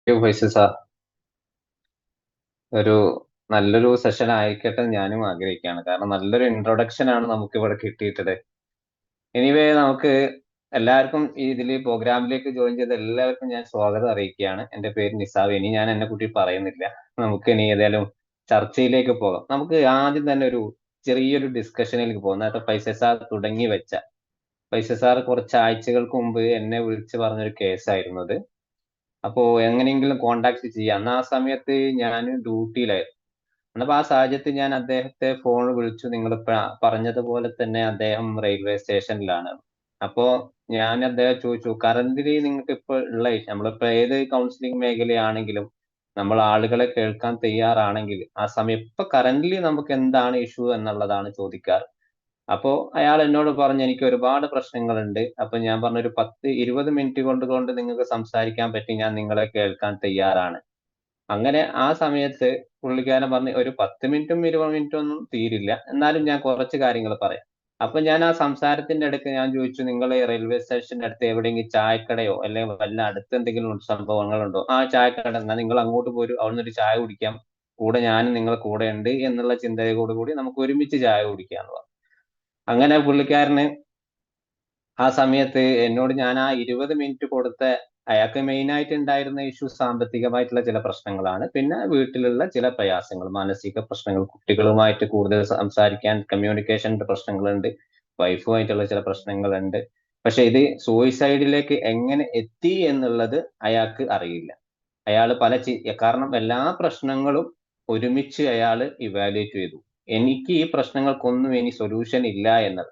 Faisal sir, ഒരു നല്ലൊരു session ആയിരിക്കട്ടെ ഞാനും ആഗ്രഹിക്കുകയാണ്. കാരണം നല്ലൊരു ഇൻട്രൊഡക്ഷൻ ആണ് നമുക്ക് ഇവിടെ കിട്ടിയിട്ടത്. എനിവേ നമുക്ക് എല്ലാവർക്കും ഇതിൽ പ്രോഗ്രാമിലേക്ക് ജോയിൻ ചെയ്ത എല്ലാവർക്കും ഞാൻ സ്വാഗതം അറിയിക്കുകയാണ്. എൻ്റെ പേര് നിസാവ്. ഇനി ഞാൻ എന്നെ കുട്ടി പറയുന്നില്ല. നമുക്ക് ഇനി ഏതായാലും ചർച്ചയിലേക്ക് പോകാം. നമുക്ക് ആദ്യം തന്നെ ഒരു ചെറിയൊരു ഡിസ്കഷനിലേക്ക് പോകാം. നേരത്തെ ഫൈസൽ സാർ തുടങ്ങി വെച്ച ഫൈസൽ സാർ കുറച്ച് ആഴ്ചകൾക്ക് മുമ്പ് എന്നെ വിളിച്ച് പറഞ്ഞൊരു കേസായിരുന്നു അത്. അപ്പോ എങ്ങനെയെങ്കിലും കോണ്ടാക്ട് ചെയ്യാം. അന്ന് ആ സമയത്ത് ഞാൻ ഡ്യൂട്ടിയിലായിരുന്നു. അന്നപ്പോ ആ സാഹചര്യത്തിൽ ഞാൻ അദ്ദേഹത്തെ ഫോൺ വിളിച്ചു. നിങ്ങൾ പറഞ്ഞതുപോലെ തന്നെ അദ്ദേഹം റെയിൽവേ സ്റ്റേഷനിലാണ്. അപ്പോ ഞാൻ അദ്ദേഹം ചോദിച്ചു, കറന്റ്ലി നിങ്ങൾക്ക് ഇപ്പൊ ഉള്ള നമ്മളിപ്പോ ഏത് കൗൺസിലിംഗ് മേഖലയാണെങ്കിലും നമ്മൾ ആളുകളെ കേൾക്കാൻ തയ്യാറാണെങ്കിൽ ആ സമയം ഇപ്പൊ കറന്റ്ലി നമുക്ക് എന്താണ് ഇഷ്യൂ എന്നുള്ളതാണ് ചോദിക്കാറ്. അപ്പോ അയാൾ എന്നോട് പറഞ്ഞു, എനിക്ക് ഒരുപാട് പ്രശ്നങ്ങളുണ്ട്. അപ്പൊ ഞാൻ പറഞ്ഞു, ഒരു 10-20 മിനിറ്റ് കൊണ്ട് നിങ്ങൾക്ക് സംസാരിക്കാൻ പറ്റി, ഞാൻ നിങ്ങളെ കേൾക്കാൻ തയ്യാറാണ്. അങ്ങനെ ആ സമയത്ത് പുള്ളിക്കാരൻ പറഞ്ഞു, ഒരു 10 മിനിറ്റും 20 മിനിറ്റും ഒന്നും തീരില്ല, എന്നാലും ഞാൻ കുറച്ച് കാര്യങ്ങൾ പറയാം. അപ്പൊ ഞാൻ ആ സംസാരത്തിന്റെ ഇടയ്ക്ക് ഞാൻ ചോദിച്ചു, നിങ്ങൾ റെയിൽവേ സ്റ്റേഷന്റെ അടുത്ത് എവിടെയെങ്കിലും ചായക്കടയോ അല്ലെങ്കിൽ വല്ല അടുത്ത് എന്തെങ്കിലും സംഭവങ്ങളുണ്ടോ? ആ ചായക്കട, എന്നാ നിങ്ങൾ അങ്ങോട്ട് പോരും, അവിടുന്ന് ഒരു ചായ കുടിക്കാം, കൂടെ ഞാനും നിങ്ങളെ കൂടെ ഉണ്ട് എന്നുള്ള ചിന്തയോട് കൂടി നമുക്ക് ഒരുമിച്ച് ചായ കുടിക്കാന്ന് പറഞ്ഞു. അങ്ങനെ പുള്ളിക്കാരന് ആ സമയത്ത് എന്നോട് ഞാൻ ആ 20 മിനിറ്റ് കൊടുത്ത, അയാൾക്ക് മെയിൻ ആയിട്ട് ഉണ്ടായിരുന്ന ഇഷ്യൂ സാമ്പത്തികമായിട്ടുള്ള ചില പ്രശ്നങ്ങളാണ്. പിന്നെ വീട്ടിലുള്ള ചില പ്രയാസങ്ങൾ, മാനസിക പ്രശ്നങ്ങൾ, കുട്ടികളുമായിട്ട് കൂടുതൽ സംസാരിക്കാൻ കമ്മ്യൂണിക്കേഷന്റെ പ്രശ്നങ്ങളുണ്ട്, വൈഫുമായിട്ടുള്ള ചില പ്രശ്നങ്ങളുണ്ട്. പക്ഷെ ഇത് സൂയിസൈഡിലേക്ക് എങ്ങനെ എത്തി എന്നുള്ളത് അയാൾക്ക് അറിയില്ല. അയാൾ കാരണം എല്ലാ പ്രശ്നങ്ങളും ഒരുമിച്ച് അയാൾ ഇവാലുവേറ്റ് ചെയ്തു. എനിക്ക് ഈ പ്രശ്നങ്ങൾക്കൊന്നും ഇനി സൊല്യൂഷൻ ഇല്ല എന്നത്.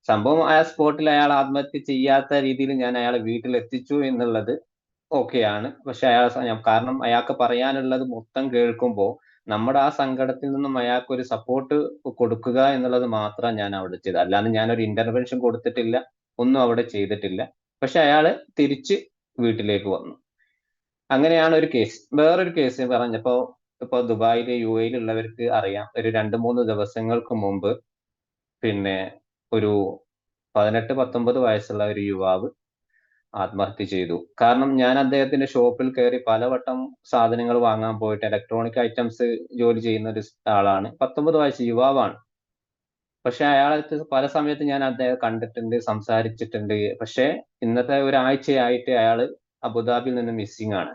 സംഭവം ആ സ്പോട്ടിൽ അയാൾ ആത്മഹത്യ ചെയ്യാത്ത രീതിയിൽ ഞാൻ അയാളെ വീട്ടിൽ എത്തിച്ചു എന്നുള്ളത് ഓക്കെയാണ്. പക്ഷെ കാരണം അയാൾക്ക് പറയാനുള്ളത് മൊത്തം കേൾക്കുമ്പോൾ നമ്മുടെ ആ സങ്കടത്തിൽ നിന്നും അയാൾക്ക് ഒരു സപ്പോർട്ട് കൊടുക്കുക എന്നുള്ളത് മാത്രം ഞാൻ അവിടെ ചെയ്തത്. അല്ലാതെ ഞാനൊരു ഇന്റർവെൻഷൻ കൊടുത്തിട്ടില്ല, ഒന്നും അവിടെ ചെയ്തിട്ടില്ല. പക്ഷെ അയാള് തിരിച്ച് വീട്ടിലേക്ക് വന്നു. അങ്ങനെയാണ് ഒരു കേസ്. വേറൊരു കേസ് പറഞ്ഞപ്പോ, ഇപ്പൊ ദുബായില് UAE ഉള്ളവർക്ക് അറിയാം, ഒരു 2-3 ദിവസങ്ങൾക്ക് മുമ്പ് പിന്നെ ഒരു 18-19 വയസ്സുള്ള ഒരു യുവാവ് ആത്മഹത്യ ചെയ്തു. കാരണം ഞാൻ അദ്ദേഹത്തിന്റെ ഷോപ്പിൽ കയറി പലവട്ടം സാധനങ്ങൾ വാങ്ങാൻ പോയിട്ട്, ഇലക്ട്രോണിക് ഐറ്റംസ് ജോലി ചെയ്യുന്ന ഒരു ആളാണ്. 19 വയസ്സ് യുവാവാണ്. പക്ഷെ അയാളടുത്ത് പല സമയത്ത് ഞാൻ അദ്ദേഹത്തെ കണ്ടിട്ടുണ്ട്, സംസാരിച്ചിട്ടുണ്ട്. പക്ഷെ ഇന്നത്തെ ഒരാഴ്ചയായിട്ട് അയാള് അബുദാബിയിൽ നിന്ന് മിസ്സിംഗ് ആണ്.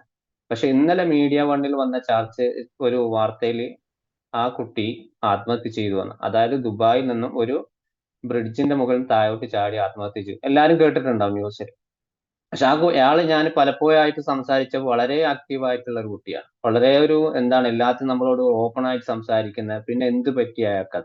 പക്ഷെ ഇന്നലെ മീഡിയ വണ്ണിൽ വന്ന ചർച്ച, ഒരു വാർത്തയിൽ ആ കുട്ടി ആത്മഹത്യ ചെയ്തു വന്നു. അതായത് ദുബായിൽ നിന്നും ഒരു ബ്രിഡ്ജിന്റെ മുകളിൽ താഴോട്ട് ചാടി ആത്മഹത്യ ചെയ്തു. എല്ലാരും കേട്ടിട്ടുണ്ടാവും ന്യൂസിൽ. പക്ഷെ അയാള് ഞാൻ പലപ്പോഴായിട്ട് സംസാരിച്ചപ്പോൾ വളരെ ആക്റ്റീവ് ആയിട്ടുള്ള ഒരു കുട്ടിയാണ്. വളരെ ഒരു എന്താണ്, എല്ലാത്തിനും നമ്മളോട് ഓപ്പൺ ആയിട്ട് സംസാരിക്കുന്നത്. പിന്നെ എന്ത് പറ്റി അയാൾക്ക്?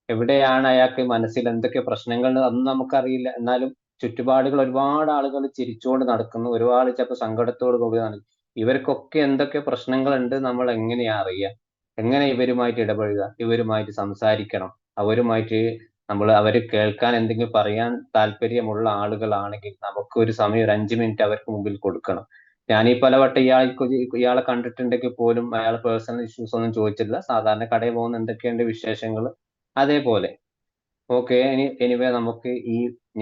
എവിടെയാണ് അയാൾക്ക് മനസ്സിൽ എന്തൊക്കെ പ്രശ്നങ്ങൾ അതൊന്നും നമുക്കറിയില്ല. എന്നാലും ചുറ്റുപാടുകൾ ഒരുപാട് ആളുകൾ ചിരിച്ചുകൊണ്ട് നടക്കുന്നു, ഒരുപാട് ചിലപ്പോൾ സങ്കടത്തോട് കൂടി നടക്കും. ഇവർക്കൊക്കെ എന്തൊക്കെ പ്രശ്നങ്ങളുണ്ട് നമ്മൾ എങ്ങനെയാ അറിയുക? എങ്ങനെ ഇവരുമായിട്ട് ഇടപഴകുക? ഇവരുമായിട്ട് സംസാരിക്കണം. അവരുമായിട്ട് അവര് കേൾക്കാൻ എന്തെങ്കിലും പറയാൻ താല്പര്യമുള്ള ആളുകളാണെങ്കിൽ നമുക്ക് ഒരു സമയം, ഒരു 5 മിനിറ്റ് അവർക്ക് മുമ്പിൽ കൊടുക്കണം. ഞാൻ ഈ പലവട്ടം ഇയാളെ കണ്ടിട്ടുണ്ടെങ്കിൽ പോലും അയാൾ പേഴ്സണൽ ഇഷ്യൂസ് ഒന്നും ചോദിച്ചിട്ടില്ല. സാധാരണ കടയിൽ പോകുന്ന എന്തൊക്കെയുണ്ട് വിശേഷങ്ങൾ, അതേപോലെ. ഓക്കെ. എനിവേ നമുക്ക്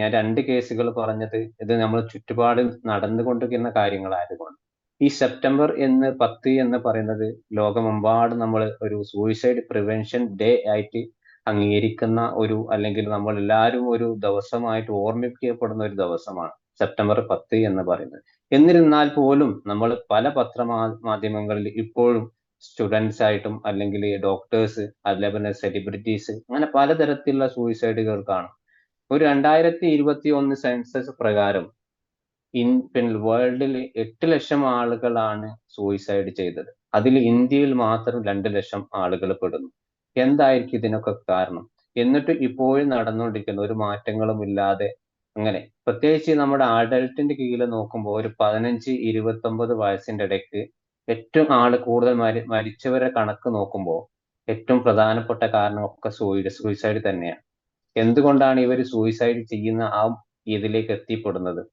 ഞാൻ രണ്ട് കേസുകൾ പറഞ്ഞത്, ഇത് നമ്മൾ ചുറ്റുപാട് നടന്നുകൊണ്ടിരിക്കുന്ന കാര്യങ്ങളായതുകൊണ്ട്, ഈ സെപ്റ്റംബർ 10 എന്ന് പറയുന്നത് ലോകമെമ്പാടും നമ്മൾ ഒരു സൂയിസൈഡ് പ്രിവെൻഷൻ ഡേ ആയിട്ട് അംഗീകരിക്കുന്ന ഒരു, അല്ലെങ്കിൽ നമ്മൾ എല്ലാവരും ഒരു ദിവസമായിട്ട് ഓർമ്മിക്കപ്പെടുന്ന ഒരു ദിവസമാണ് സെപ്റ്റംബർ 10 എന്ന് പറയുന്നത്. എന്നിരുന്നാൽ പോലും നമ്മൾ പല മാധ്യമങ്ങളിൽ ഇപ്പോഴും സ്റ്റുഡൻസ് ആയിട്ടും അല്ലെങ്കിൽ ഡോക്ടേഴ്സ്, അതേപോലെ സെലിബ്രിറ്റീസ്, അങ്ങനെ പലതരത്തിലുള്ള സൂയിസൈഡുകൾ കാണും. ഒരു 2021 സെൻസസ് പ്രകാരം പിന്നെ വേൾഡിൽ 8 ലക്ഷം ആളുകളാണ് സൂയിസൈഡ് ചെയ്തത്. അതിൽ ഇന്ത്യയിൽ മാത്രം 2 ലക്ഷം ആളുകൾ പെടുന്നു. എന്തായിരിക്കും ഇതിനൊക്കെ കാരണം? എന്നിട്ട് ഇപ്പോഴും നടന്നുകൊണ്ടിരിക്കുന്ന ഒരു മാറ്റങ്ങളും ഇല്ലാതെ അങ്ങനെ, പ്രത്യേകിച്ച് നമ്മുടെ അഡൽട്ടിന്റെ കീഴിൽ നോക്കുമ്പോൾ ഒരു 15-29 വയസ്സിന്റെ ഇടയ്ക്ക് ഏറ്റവും കൂടുതൽ മരിച്ചവരെ കണക്ക് നോക്കുമ്പോൾ ഏറ്റവും പ്രധാനപ്പെട്ട കാരണം ഒക്കെ സൂയിസൈഡ് തന്നെയാണ്. എന്തുകൊണ്ടാണ് ഇവർ സൂയിസൈഡ് ചെയ്യുന്ന ആ ഇതിലേക്ക് എത്തിപ്പെടുന്നത്?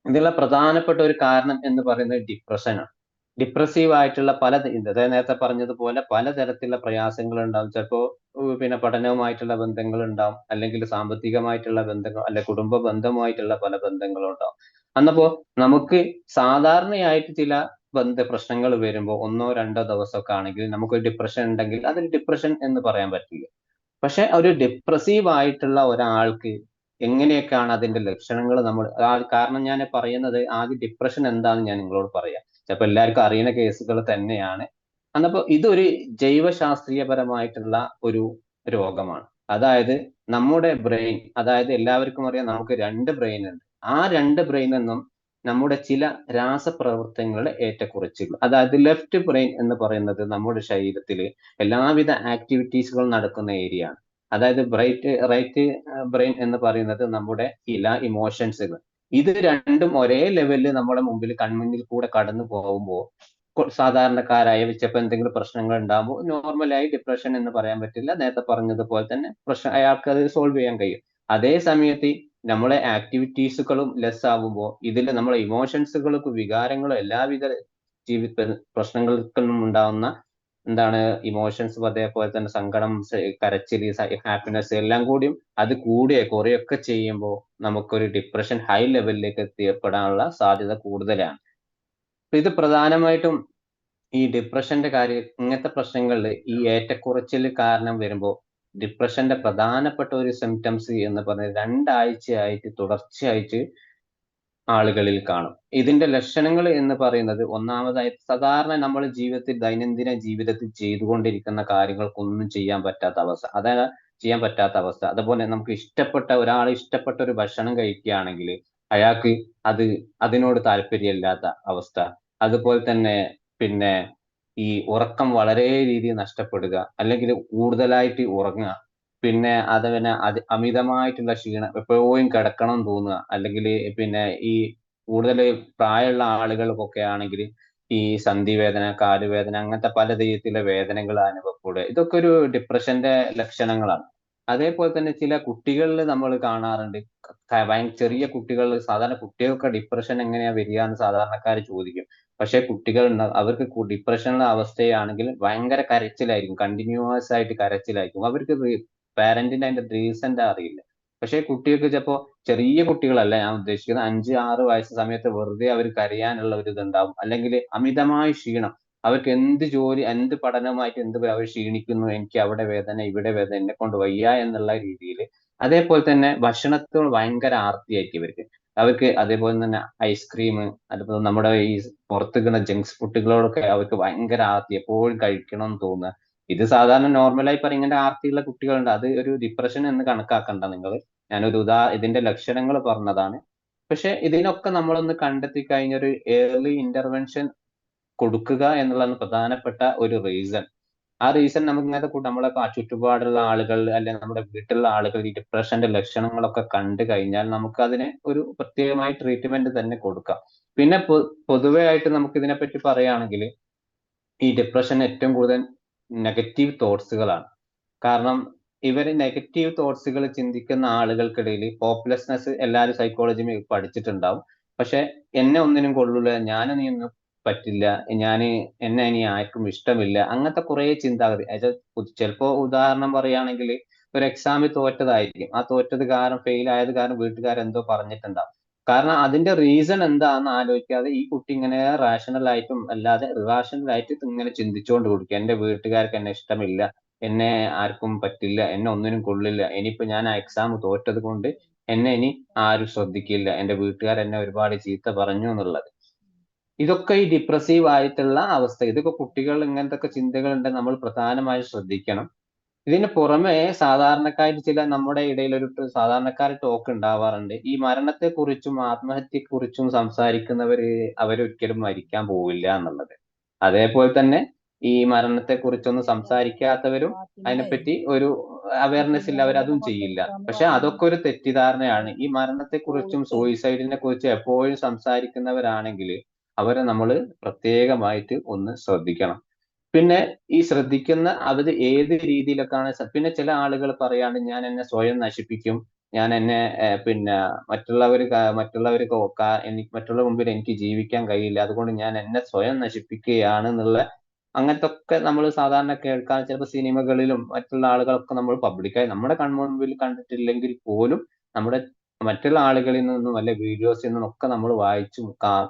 ഇതിനുള്ള പ്രധാനപ്പെട്ട ഒരു കാരണം എന്ന് പറയുന്നത് ഡിപ്രഷനാണ്. ഡിപ്രസീവ് ആയിട്ടുള്ള അതായത് നേരത്തെ പറഞ്ഞതുപോലെ പലതരത്തിലുള്ള പ്രയാസങ്ങൾ ഉണ്ടാവും. ചിലപ്പോ പിന്നെ പഠനവുമായിട്ടുള്ള ബന്ധങ്ങൾ ഉണ്ടാവും, അല്ലെങ്കിൽ സാമ്പത്തികമായിട്ടുള്ള ബന്ധങ്ങൾ, അല്ലെ കുടുംബ ബന്ധവുമായിട്ടുള്ള പല ബന്ധങ്ങളും ഉണ്ടാവും. അന്നപ്പോ നമുക്ക് സാധാരണയായിട്ട് ചില പ്രശ്നങ്ങൾ വരുമ്പോൾ 1-2 ദിവസമൊക്കെ ആണെങ്കിൽ നമുക്ക് ഡിപ്രഷൻ ഉണ്ടെങ്കിൽ അതിൽ ഡിപ്രഷൻ എന്ന് പറയാൻ പറ്റില്ല. പക്ഷെ ഒരു ഡിപ്രസീവ് ആയിട്ടുള്ള ഒരാൾക്ക് എങ്ങനെയൊക്കെയാണ് അതിന്റെ ലക്ഷണങ്ങൾ നമ്മൾ കാരണം ഞാൻ പറയുന്നത് ആദ്യം ഡിപ്രഷൻ എന്താണെന്ന് ഞാൻ നിങ്ങളോട് പറയാം. ചിലപ്പോൾ എല്ലാവർക്കും അറിയുന്ന കേസുകൾ തന്നെയാണ്. അന്നപ്പോ ഇതൊരു ജൈവശാസ്ത്രീയപരമായിട്ടുള്ള ഒരു രോഗമാണ്. അതായത് നമ്മുടെ ബ്രെയിൻ, അതായത് എല്ലാവർക്കും അറിയാം നമുക്ക് 2 ബ്രെയിൻ ഉണ്ട്. ആ 2 ബ്രെയിൻ നിന്നും നമ്മുടെ ചില രാസപ്രവർത്തനങ്ങളുടെ ഏറ്റക്കുറച്ചിൽ, അതായത് ലെഫ്റ്റ് ബ്രെയിൻ എന്ന് പറയുന്നത് നമ്മുടെ ശരീരത്തിൽ എല്ലാവിധ ആക്ടിവിറ്റീസുകൾ നടക്കുന്ന ഏരിയ ആണ്. അതായത് റൈറ്റ് ബ്രെയിൻ എന്ന് പറയുന്നത് നമ്മുടെ ചില ഇമോഷൻസുകൾ. ഇത് രണ്ടും ഒരേ ലെവലിൽ നമ്മുടെ മുമ്പിൽ കൺമുന്നിൽ കൂടെ കടന്നു പോകുമ്പോൾ സാധാരണക്കാരായ ചിലപ്പോൾ എന്തെങ്കിലും പ്രശ്നങ്ങൾ ഉണ്ടാകുമ്പോൾ നോർമലായി ഡിപ്രഷൻ എന്ന് പറയാൻ പറ്റില്ല. നേരത്തെ പറഞ്ഞതുപോലെ തന്നെ അയാൾക്ക് അത് സോൾവ് ചെയ്യാൻ കഴിയും. അതേ സമയത്ത് നമ്മളെ ആക്ടിവിറ്റീസുകളും ലെസ് ആവുമ്പോൾ ഇതിൽ നമ്മളെ ഇമോഷൻസുകൾക്കും വികാരങ്ങളും എല്ലാവിധ ജീവിത പ്രശ്നങ്ങൾക്കും ഉണ്ടാവുന്ന എന്താണ് ഇമോഷൻസ്, അതേപോലെ തന്നെ സങ്കടം, കരച്ചില്, ഹാപ്പിനെസ് എല്ലാം കൂടിയും അത് കൂടിയ കുറയൊക്കെ ചെയ്യുമ്പോൾ നമുക്കൊരു ഡിപ്രഷൻ ഹൈ ലെവലിലേക്ക് എത്തിപ്പെടാനുള്ള സാധ്യത കൂടുതലാണ്. ഇത് പ്രധാനമായിട്ടും ഈ ഡിപ്രഷന്റെ കാര്യം, ഇങ്ങനത്തെ പ്രശ്നങ്ങളിൽ ഈ ഏറ്റക്കുറച്ചിൽ കാരണം വരുമ്പോൾ ഡിപ്രഷന്റെ പ്രധാനപ്പെട്ട ഒരു സിംറ്റംസ് എന്ന് പറഞ്ഞാൽ 2 ആഴ്ചയായിട്ട് തുടർച്ചയായിട്ട് ആളുകളിൽ കാണും. ഇതിന്റെ ലക്ഷണങ്ങൾ എന്ന് പറയുന്നത് ഒന്നാമതായി സാധാരണ നമ്മൾ ദൈനംദിന ജീവിതത്തിൽ ചെയ്തുകൊണ്ടിരിക്കുന്ന കാര്യങ്ങൾക്കൊന്നും ചെയ്യാൻ പറ്റാത്ത അവസ്ഥ. അതായത് ചെയ്യാൻ പറ്റാത്ത അവസ്ഥ. അതുപോലെ നമുക്ക് ഇഷ്ടപ്പെട്ട ഒരു ഭക്ഷണം കഴിക്കുകയാണെങ്കിൽ അയാൾക്ക് അത് അതിനോട് താല്പര്യമില്ലാത്ത അവസ്ഥ. അതുപോലെ തന്നെ പിന്നെ ഈ ഉറക്കം വളരെ രീതിയിൽ നഷ്ടപ്പെടുക, അല്ലെങ്കിൽ കൂടുതലായിട്ട് ഉറങ്ങുക, പിന്നെ അതുപോലെ അമിതമായിട്ടുള്ള ക്ഷീണം, എപ്പോഴും കിടക്കണം തോന്നുക, അല്ലെങ്കിൽ പിന്നെ ഈ കൂടുതൽ പ്രായമുള്ള ആളുകൾക്കൊക്കെ ആണെങ്കിൽ ഈ സന്ധിവേദന, കാലുവേദന, അങ്ങനത്തെ പല രീതിയിലുള്ള വേദനകൾ അനുഭവപ്പെടുക. ഇതൊക്കെ ഒരു ഡിപ്രഷന്റെ ലക്ഷണങ്ങളാണ്. അതേപോലെ തന്നെ ചില കുട്ടികളിൽ നമ്മൾ കാണാറുണ്ട്. ചെറിയ കുട്ടികൾ, സാധാരണ കുട്ടികൾക്ക് ഡിപ്രഷൻ എങ്ങനെയാ വരിക എന്ന് സാധാരണക്കാർ ചോദിക്കും. പക്ഷെ കുട്ടികൾ അവർക്ക് ഡിപ്രഷനുള്ള അവസ്ഥയാണെങ്കിൽ ഭയങ്കര കരച്ചിലായിരിക്കും, കണ്ടിന്യൂസ് ആയിട്ട് കരച്ചിലായിരിക്കും. അവർക്ക് പാരന്റിന് അതിന്റെ റീസൺ അറിയില്ല. പക്ഷെ കുട്ടികൾക്ക് ചിലപ്പോ, ചെറിയ കുട്ടികളല്ല ഞാൻ ഉദ്ദേശിക്കുന്നത്, 5-6 വയസ്സ് സമയത്ത് വെറുതെ അവർ കരയാനുള്ള ഒരു ഇതുണ്ടാവും. അല്ലെങ്കിൽ അമിതമായ ക്ഷീണം, അവർക്ക് എന്ത് ജോലി, എന്ത് പഠനവുമായിട്ട് അവർ ക്ഷീണിക്കുന്നു, എനിക്ക് അവിടെ വേദന, ഇവിടെ വേദന, എന്നെ കൊണ്ട് വയ്യ എന്നുള്ള രീതിയിൽ. അതേപോലെ തന്നെ ഭക്ഷണത്തോട് ഭയങ്കര ആർത്തിയായിരിക്കും ഇവർക്ക്. അവർക്ക് അതേപോലെ തന്നെ ഐസ്ക്രീം, അതുപോലെ നമ്മുടെ ഈ പുറത്ത് കിട്ടുന്ന ജങ്ക്സ് ഫുഡുകളോടൊക്കെ അവർക്ക് ഭയങ്കര ആർത്തി, എപ്പോഴും കഴിക്കണം എന്ന് തോന്നുക. ഇത് സാധാരണ നോർമലായി പറയും, ഇങ്ങനെ ആർത്തിയുള്ള കുട്ടികളുണ്ട്. അത് ഒരു ഡിപ്രഷൻ എന്ന് കണക്കാക്കണ്ട നിങ്ങൾ. ഞാനൊരു ഇതിന്റെ ലക്ഷണങ്ങൾ പറഞ്ഞതാണ്. പക്ഷെ ഇതിനൊക്കെ നമ്മളൊന്ന് കണ്ടെത്തി കഴിഞ്ഞ ഒരു ഏർലി ഇന്റർവെൻഷൻ കൊടുക്കുക എന്നുള്ളതാണ് പ്രധാനപ്പെട്ട ഒരു റീസൺ. ആ റീസൺ നമുക്ക് ഇങ്ങനത്തെ നമ്മളെ ചുറ്റുപാടുള്ള ആളുകൾ, അല്ലെങ്കിൽ നമ്മുടെ വീട്ടിലുള്ള ആളുകൾ ഈ ഡിപ്രഷന്റെ ലക്ഷണങ്ങളൊക്കെ കണ്ടു കഴിഞ്ഞാൽ നമുക്ക് അതിന് ഒരു പ്രത്യേകമായ ട്രീറ്റ്മെന്റ് തന്നെ കൊടുക്കാം. പിന്നെ പൊതുവെ ആയിട്ട് നമുക്ക് ഇതിനെപ്പറ്റി പറയുകയാണെങ്കിൽ ഈ ഡിപ്രഷൻ ഏറ്റവും കൂടുതൽ നെഗറ്റീവ് തോട്ട്സുകളാണ്. കാരണം ഇവര് നെഗറ്റീവ് തോട്ട്സുകൾ ചിന്തിക്കുന്ന ആളുകൾക്കിടയിൽ ഹോപ്പ്ലെസ്നെസ്, എല്ലാവരും സൈക്കോളജി പഠിച്ചിട്ടുണ്ടാവും. പക്ഷെ എന്നെ ഒന്നിനും കൊള്ളൂല, ഞാനൊന്നും ഒന്നും പറ്റില്ല, എന്നെ ഇനി ആർക്കും ഇഷ്ടമില്ല, അങ്ങനത്തെ കുറെ ചിന്താഗതി. ചിലപ്പോ ഉദാഹരണം പറയുകയാണെങ്കിൽ ഒരു എക്സാമിൽ തോറ്റതായിരിക്കും. ആ തോറ്റത് കാരണം, ഫെയിൽ ആയത് കാരണം വീട്ടുകാരെന്തോ പറഞ്ഞിട്ടുണ്ടാവും. കാരണം അതിന്റെ റീസൺ എന്താണെന്ന് ആലോചിക്കാതെ ഈ കുട്ടി ഇങ്ങനെ റാഷണൽ ആയിട്ടും അല്ലാതെ ഇറാഷണൽ ആയിട്ട് ഇങ്ങനെ ചിന്തിച്ചുകൊണ്ട് കൊടുക്കുക. എന്റെ വീട്ടുകാർക്ക് എന്നെ ഇഷ്ടമില്ല, എന്നെ ആർക്കും പറ്റില്ല, എന്നെ ഒന്നിനും കൊള്ളില്ല, ഇനിയിപ്പോ ഞാൻ ആ എക്സാം തോറ്റത് കൊണ്ട് എന്നെ ഇനി ആരും ശ്രദ്ധിക്കില്ല, എന്റെ വീട്ടുകാർ എന്നെ ഒരുപാട് ചീത്ത പറഞ്ഞു എന്നുള്ളത്. ഇതൊക്കെ ഈ ഡിപ്രസീവ് ആയിട്ടുള്ള അവസ്ഥ. ഇതൊക്കെ കുട്ടികൾ ഇങ്ങനത്തെ ചിന്തകൾ ഉണ്ടെങ്കിൽ നമ്മൾ പ്രധാനമായും ശ്രദ്ധിക്കണം. ഇതിന് പുറമെ സാധാരണക്കാർ ചില നമ്മുടെ ഇടയിൽ ഒരു സാധാരണക്കാർ ടോക്ക് ഉണ്ടാവാറുണ്ട്. ഈ മരണത്തെക്കുറിച്ചും ആത്മഹത്യയെക്കുറിച്ചും സംസാരിക്കുന്നവര് അവരൊരിക്കലും മരിക്കാൻ പോവില്ല എന്നുള്ളത്. അതേപോലെ തന്നെ ഈ മരണത്തെക്കുറിച്ചൊന്നും സംസാരിക്കാത്തവരും അതിനെപ്പറ്റി ഒരു അവയർനെസ് ഇല്ല, അവരതും ചെയ്യില്ല. പക്ഷെ അതൊക്കെ ഒരു തെറ്റിദ്ധാരണയാണ്. ഈ മരണത്തെക്കുറിച്ചും സൂയിസൈഡിനെ കുറിച്ചും എപ്പോഴും സംസാരിക്കുന്നവരാണെങ്കിൽ അവരെ നമ്മൾ പ്രത്യേകമായിട്ട് ഒന്ന് ശ്രദ്ധിക്കണം. പിന്നെ ഈ ശ്രദ്ധിക്കുന്ന അവര് ഏത് രീതിയിലൊക്കെയാണ്, പിന്നെ ചില ആളുകൾ പറയാണ് ഞാൻ എന്നെ സ്വയം നശിപ്പിക്കും, ഞാൻ എന്നെ പിന്നെ മറ്റുള്ളവരുടെ മുമ്പിൽ എനിക്ക് ജീവിക്കാൻ കഴിയില്ല, അതുകൊണ്ട് ഞാൻ എന്നെ സ്വയം നശിപ്പിക്കുകയാണ് എന്നുള്ള അങ്ങനത്തൊക്കെ നമ്മൾ സാധാരണ കേൾക്കാൻ, ചിലപ്പോൾ സിനിമകളിലും മറ്റുള്ള ആളുകളൊക്കെ നമ്മൾ പബ്ലിക്കായി നമ്മുടെ കൺമുൻപിൽ കണ്ടിട്ടില്ലെങ്കിൽ പോലും നമ്മുടെ മറ്റുള്ള ആളുകളിൽ നിന്നും, അല്ലെ വീഡിയോസിൽ നിന്നും ഒക്കെ നമ്മൾ വായിച്ചും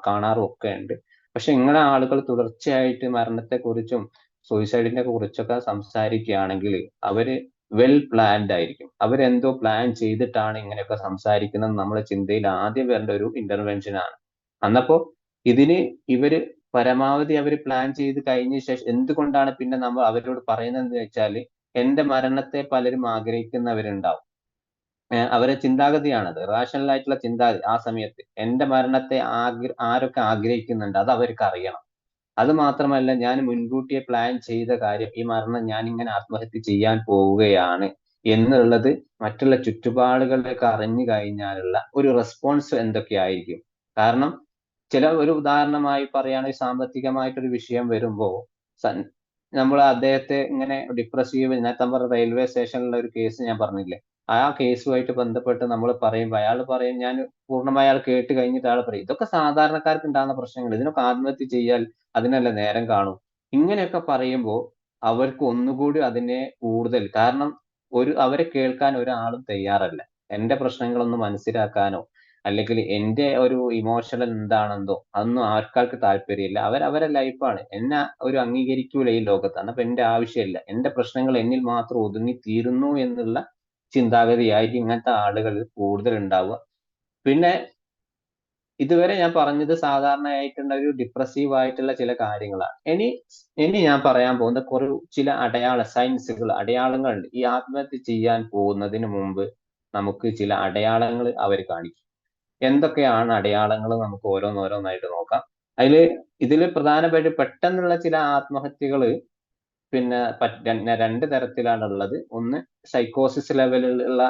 കാണാറും ഒക്കെ ഉണ്ട്. പക്ഷെ ഇങ്ങനെ ആളുകൾ തുടർച്ചയായിട്ട് മരണത്തെക്കുറിച്ചും സൂയിസൈഡിനെ കുറിച്ചൊക്കെ സംസാരിക്കുകയാണെങ്കിൽ അവര് വെൽ പ്ലാൻഡ് ആയിരിക്കും. അവരെന്തോ പ്ലാൻ ചെയ്തിട്ടാണ് ഇങ്ങനെയൊക്കെ സംസാരിക്കുന്നത് നമ്മളെ ചിന്തയിൽ ആദ്യം വരേണ്ട ഒരു ഇന്റർവെൻഷൻ ആണ്. അന്നപ്പോ ഇതിന് ഇവര് പരമാവധി അവര് പ്ലാൻ ചെയ്ത് കഴിഞ്ഞ ശേഷം എന്തുകൊണ്ടാണ് പിന്നെ നമ്മൾ അവരോട് പറയുന്നതെന്ന് വെച്ചാല് എന്റെ മരണത്തെ പലരും ആഗ്രഹിക്കുന്നവരുണ്ടാവും. അവരെ ചിന്താഗതിയാണത്. റാഷണൽ ആയിട്ടുള്ള ചിന്താഗതി ആ സമയത്ത്. എന്റെ മരണത്തെ ആരൊക്കെ ആഗ്രഹിക്കുന്നുണ്ട് അത് അവർക്ക് അറിയണം. അത് മാത്രമല്ല ഞാൻ മുൻകൂട്ടിയെ പ്ലാൻ ചെയ്ത കാര്യം ഈ മരണം ഞാൻ ഇങ്ങനെ ആത്മഹത്യ ചെയ്യാൻ പോവുകയാണ് എന്നുള്ളത് മറ്റുള്ള ചുറ്റുപാടുകളിലേക്ക് അറിഞ്ഞു കഴിഞ്ഞാലുള്ള ഒരു റെസ്പോൺസ് എന്തൊക്കെയായിരിക്കും. കാരണം ചില ഒരു ഉദാഹരണമായി പറയുകയാണെങ്കിൽ സാമ്പത്തികമായിട്ടൊരു വിഷയം വരുമ്പോ നമ്മൾ അദ്ദേഹത്തെ ഇങ്ങനെ ഡിപ്രസീവ് നേരത്തെ പറഞ്ഞ റെയിൽവേ സ്റ്റേഷനിലുള്ള ഒരു കേസ് ഞാൻ പറഞ്ഞില്ലേ, ആ കേസുമായിട്ട് ബന്ധപ്പെട്ട് നമ്മൾ പറയുമ്പോൾ അയാൾ പറയും, ഞാൻ പൂർണ്ണമായി അയാൾ കേട്ട് കഴിഞ്ഞിട്ട് അയാൾ പറയും ഇതൊക്കെ സാധാരണക്കാർക്ക് ഉണ്ടാകുന്ന പ്രശ്നങ്ങൾ, ഇതിനൊക്കെ ആത്മഹത്യ ചെയ്യാൻ അതിനല്ല നേരം കാണും. ഇങ്ങനെയൊക്കെ പറയുമ്പോൾ അവർക്ക് ഒന്നുകൂടി അതിനെ കൂടുതൽ, കാരണം അവരെ കേൾക്കാൻ ഒരാളും തയ്യാറല്ല. എന്റെ പ്രശ്നങ്ങളൊന്നും മനസ്സിലാക്കാനോ അല്ലെങ്കിൽ എന്റെ ഒരു ഇമോഷണൽ എന്താണെന്നോ അതൊന്നും ആർക്കാർക്ക് താല്പര്യമില്ല. അവരെ ലൈഫാണ്. എന്നെ ഒരു അംഗീകരിക്കൂല ഈ ലോകത്ത്. അപ്പൊ എന്റെ ആവശ്യമില്ല. എന്റെ പ്രശ്നങ്ങൾ എന്നിൽ മാത്രം ഒതുങ്ങി തീരുന്നു എന്നുള്ള ചിന്താഗതിയായിരിക്കും ഇങ്ങനത്തെ ആളുകൾ കൂടുതൽ ഉണ്ടാവുക. പിന്നെ ഇതുവരെ ഞാൻ പറഞ്ഞത് സാധാരണയായിട്ടുള്ള ഒരു ഡിപ്രസീവ് ആയിട്ടുള്ള ചില കാര്യങ്ങളാണ്. ഇനി ഞാൻ പറയാൻ പോകുന്ന ചില സയൻസുകൾ, അടയാളങ്ങളുണ്ട്. ഈ ആത്മഹത്യ ചെയ്യാൻ പോകുന്നതിന് മുമ്പ് നമുക്ക് ചില അടയാളങ്ങൾ അവർ കാണിക്കും. എന്തൊക്കെയാണ് അടയാളങ്ങൾ നമുക്ക് ഓരോന്നോരോന്നായിട്ട് നോക്കാം. ഇതില് പ്രധാനമായിട്ട് പെട്ടെന്നുള്ള ചില ആത്മഹത്യകള് പിന്നെ രണ്ട് തരത്തിലാണുള്ളത്. ഒന്ന് സൈക്കോസിസ് ലെവലിലുള്ള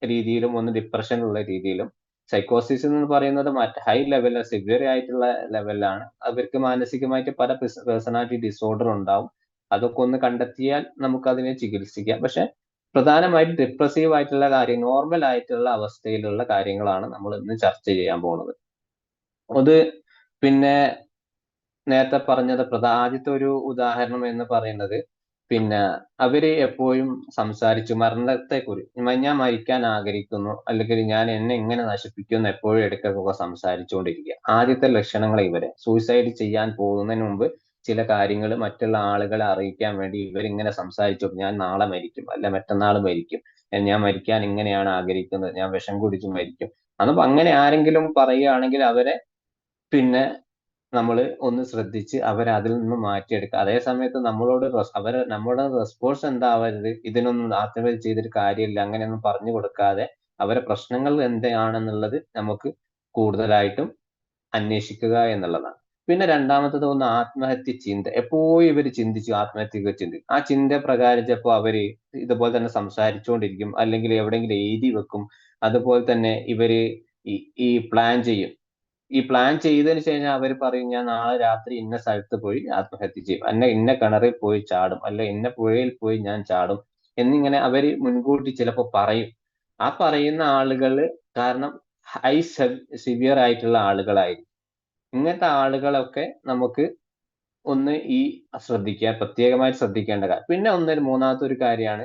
രീതിയിലും ഒന്ന് ഡിപ്രഷനുള്ള രീതിയിലും. സൈക്കോസിസ് എന്ന് പറയുന്നത് ഹൈ ലെവലിൽ സിവിയർ ആയിട്ടുള്ള ലെവലിലാണ്. അവർക്ക് മാനസികമായിട്ട് പല പേഴ്സണാലിറ്റി ഡിസോർഡർ ഉണ്ടാവും. അതൊക്കെ ഒന്ന് കണ്ടെത്തിയാൽ നമുക്ക് അതിനെ ചികിത്സിക്കാം. പക്ഷെ പ്രധാനമായിട്ട് ഡിപ്രസീവ് ആയിട്ടുള്ള കാര്യം, നോർമൽ ആയിട്ടുള്ള അവസ്ഥയിലുള്ള കാര്യങ്ങളാണ് നമ്മൾ ഇന്ന് ചർച്ച ചെയ്യാൻ പോകുന്നത്. അത് പിന്നെ നേരത്തെ പറഞ്ഞത് ആദ്യത്തെ ഒരു ഉദാഹരണം എന്ന് പറയുന്നത് പിന്നെ അവര് എപ്പോഴും സംസാരിച്ചു ഞാൻ മരിക്കാൻ ആഗ്രഹിക്കുന്നു അല്ലെങ്കിൽ ഞാൻ എന്നെ എങ്ങനെ നശിപ്പിക്കും എന്ന് എപ്പോഴും ഇടയ്ക്കൊക്കെ സംസാരിച്ചുകൊണ്ടിരിക്കുക. ആദ്യത്തെ ലക്ഷണങ്ങൾ ഇവരെ സൂയിസൈഡ് ചെയ്യാൻ പോകുന്നതിന് മുമ്പ് ചില കാര്യങ്ങൾ മറ്റുള്ള ആളുകളെ അറിയിക്കാൻ വേണ്ടി ഇവരിങ്ങനെ സംസാരിച്ചു. ഞാൻ നാളെ മരിക്കും, അല്ല മറ്റന്നാൾ മരിക്കും, ഞാൻ മരിക്കാൻ ഇങ്ങനെയാണ് ആഗ്രഹിക്കുന്നത്, ഞാൻ വിഷം കുടിച്ച് മരിക്കും. അന്നപ്പോ അങ്ങനെ ആരെങ്കിലും പറയുകയാണെങ്കിൽ അവരെ പിന്നെ നമ്മൾ ഒന്ന് ശ്രദ്ധിച്ച് അവരെ അതിൽ നിന്ന് മാറ്റിയെടുക്കുക. അതേ സമയത്ത് നമ്മുടെ റെസ്പോൺസ് എന്താവരുത്, ഇതിനൊന്നും ആത്മഹത്യ ചെയ്തിട്ട് കാര്യമില്ല അങ്ങനെയൊന്നും പറഞ്ഞു കൊടുക്കാതെ അവരെ പ്രശ്നങ്ങൾ എന്താണെന്നുള്ളത് നമുക്ക് കൂടുതലായിട്ടും അന്വേഷിക്കുക എന്നുള്ളതാണ്. പിന്നെ രണ്ടാമത്തത് ഒന്ന് ആത്മഹത്യ ചിന്ത. എപ്പോഴും ഇവര് ആത്മഹത്യക്ക് ചിന്തിക്കും. ആ ചിന്ത പ്രകാരം ചിലപ്പോൾ അവര് ഇതുപോലെ തന്നെ സംസാരിച്ചുകൊണ്ടിരിക്കും, അല്ലെങ്കിൽ എവിടെയെങ്കിലും എഴുതി വെക്കും. അതുപോലെ തന്നെ ഇവര് ഈ ഈ പ്ലാൻ ചെയ്യും. ഈ പ്ലാൻ ചെയ്തതിന് ശേഷം അവർ പറയും, ഞാൻ നാളെ രാത്രി ഇന്ന സ്ഥലത്ത് പോയി ആത്മഹത്യ ചെയ്യും, ഇന്ന കിണറിൽ പോയി ചാടും, അല്ല ഇന്ന പുഴയിൽ പോയി ഞാൻ ചാടും എന്നിങ്ങനെ അവര് മുൻകൂട്ടി ചിലപ്പോൾ പറയും. ആ പറയുന്ന ആളുകള് കാരണം ഹൈ സിവിയർ ആയിട്ടുള്ള ആളുകളായിരിക്കും. ഇങ്ങനത്തെ ആളുകളൊക്കെ നമുക്ക് ഒന്ന് പ്രത്യേകമായി ശ്രദ്ധിക്കേണ്ട കാര്യം. പിന്നെ മൂന്നാമത്തെ ഒരു കാര്യമാണ്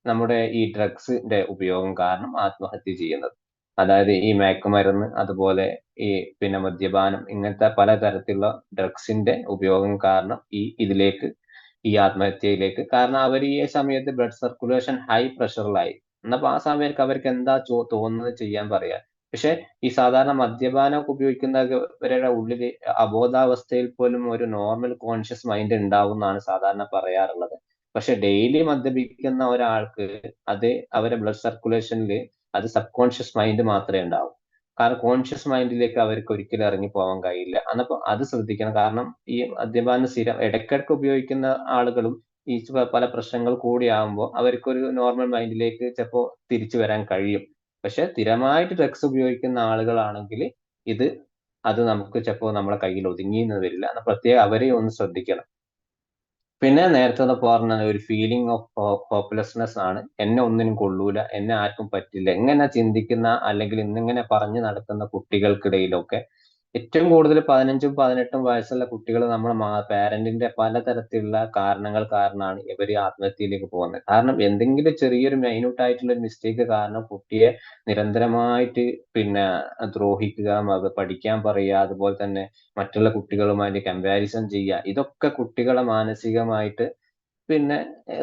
നമ്മുടെ ഈ ഡ്രഗ്സിന്റെ ഉപയോഗം കാരണം ആത്മഹത്യ ചെയ്യുന്നത്. അതായത് ഈ മയക്കുമരുന്ന്, അതുപോലെ ഈ പിന്നെ മദ്യപാനം, ഇങ്ങനത്തെ പലതരത്തിലുള്ള ഡ്രഗ്സിന്റെ ഉപയോഗം കാരണം ഈ ആത്മഹത്യയിലേക്ക്. കാരണം അവർ ഈ സമയത്ത് ബ്ലഡ് സർക്കുലേഷൻ ഹൈ പ്രഷറിലായി. എന്നപ്പോ ആ സമയത്ത് അവർക്ക് എന്താ തോന്നുന്നത് ചെയ്യാൻ പറയാ. പക്ഷെ ഈ സാധാരണ മദ്യപാനം ഉപയോഗിക്കുന്നവരുടെ ഉള്ളിൽ അബോധാവസ്ഥയിൽ പോലും ഒരു നോർമൽ കോൺഷ്യസ് മൈൻഡ് ഉണ്ടാവും എന്നാണ് സാധാരണ പറയാറുള്ളത്. പക്ഷെ ഡെയിലി മദ്യപിക്കുന്ന ഒരാൾക്ക് അവരുടെ ബ്ലഡ് സർക്കുലേഷനിൽ അത് സബ് കോൺഷ്യസ് മൈൻഡ് മാത്രമേ ഉണ്ടാവൂ. കാരണം കോൺഷ്യസ് മൈൻഡിലേക്ക് അവർക്ക് ഒരിക്കലും ഇറങ്ങി പോകാൻ കഴിയില്ല. അന്നപ്പോ അത് ശ്രദ്ധിക്കണം. കാരണം ഈ മദ്യപാനം ഇടയ്ക്കിടയ്ക്ക് ഉപയോഗിക്കുന്ന ആളുകളും ഈ പല പ്രശ്നങ്ങൾ കൂടിയാകുമ്പോൾ അവർക്കൊരു നോർമൽ മൈൻഡിലേക്ക് ചിലപ്പോൾ തിരിച്ചു വരാൻ കഴിയും. പക്ഷെ സ്ഥിരമായിട്ട് ഡ്രഗ്സ് ഉപയോഗിക്കുന്ന ആളുകളാണെങ്കിൽ ഇത് അത് നമുക്ക് ചിലപ്പോൾ നമ്മളെ കയ്യിൽ ഒതുങ്ങിയെന്ന് വരില്ല. പ്രത്യേകം അവരെ ഒന്ന് ശ്രദ്ധിക്കണം. പിന്നെ നേരത്തെ പറഞ്ഞ ഒരു ഫീലിംഗ് ഓഫ് ഹോപ്പ്ലെസ്നെസ് ആണ്. എന്നെ ഒന്നിനും കൊള്ളൂല, എന്നെ ആർക്കും പറ്റില്ല, ഇങ്ങനെ ചിന്തിക്കുന്ന അല്ലെങ്കിൽ ഇന്നിങ്ങനെ പറഞ്ഞു നടക്കുന്ന കുട്ടികൾക്കിടയിലൊക്കെ ഏറ്റവും കൂടുതൽ 15ഉം 18ഉം വയസ്സുള്ള കുട്ടികൾ നമ്മുടെ പാരന്റിന്റെ പലതരത്തിലുള്ള കാരണങ്ങൾ കാരണമാണ് ഇവർ ആത്മഹത്യയിലേക്ക് പോകുന്നത്. കാരണം എന്തെങ്കിലും ചെറിയൊരു മൈന്യൂട്ട് ആയിട്ടുള്ള ഒരു മിസ്റ്റേക്ക് കാരണം കുട്ടിയെ നിരന്തരമായിട്ട് പിന്നെ ദ്രോഹിക്കുക, അത് പഠിക്കാൻ പറയുക, അതുപോലെ തന്നെ മറ്റുള്ള കുട്ടികളുമായിട്ട് കമ്പാരിസൺ ചെയ്യുക, ഇതൊക്കെ കുട്ടികളെ മാനസികമായിട്ട് പിന്നെ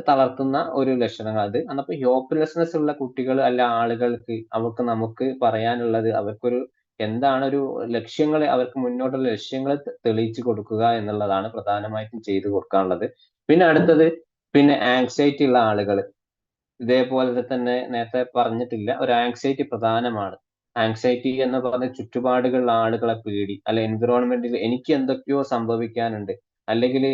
തളർത്തുന്ന ഒരു ലക്ഷണങ്ങൾ അത്. അപ്പൊ ഹോപ്പ്ലെസ്നെസ് ഉള്ള കുട്ടികൾ അല്ല ആളുകൾക്ക് അവർക്ക് നമുക്ക് പറയാനുള്ളത് അവർക്കൊരു എന്താണ് ഒരു ലക്ഷ്യങ്ങൾ അവർക്ക് മുന്നോട്ടുള്ള ലക്ഷ്യങ്ങൾ തെളിയിച്ചു കൊടുക്കുക എന്നുള്ളതാണ് പ്രധാനമായിട്ടും ചെയ്തു കൊടുക്കാനുള്ളത്. പിന്നെ അടുത്തത് പിന്നെ ആങ്സൈറ്റി ഉള്ള ആളുകൾ ഇതേപോലെ തന്നെ നേരത്തെ പറഞ്ഞിട്ടില്ല ഒരു ആങ്സൈറ്റി പ്രധാനമാണ്. ആങ്സൈറ്റി എന്ന് പറഞ്ഞ ചുറ്റുപാടുകളിലുള്ള ആളുകളെ പേടി അല്ലെ എൻവിറോൺമെന്റിൽ എനിക്ക് എന്തൊക്കെയോ സംഭവിക്കാനുണ്ട് അല്ലെങ്കിൽ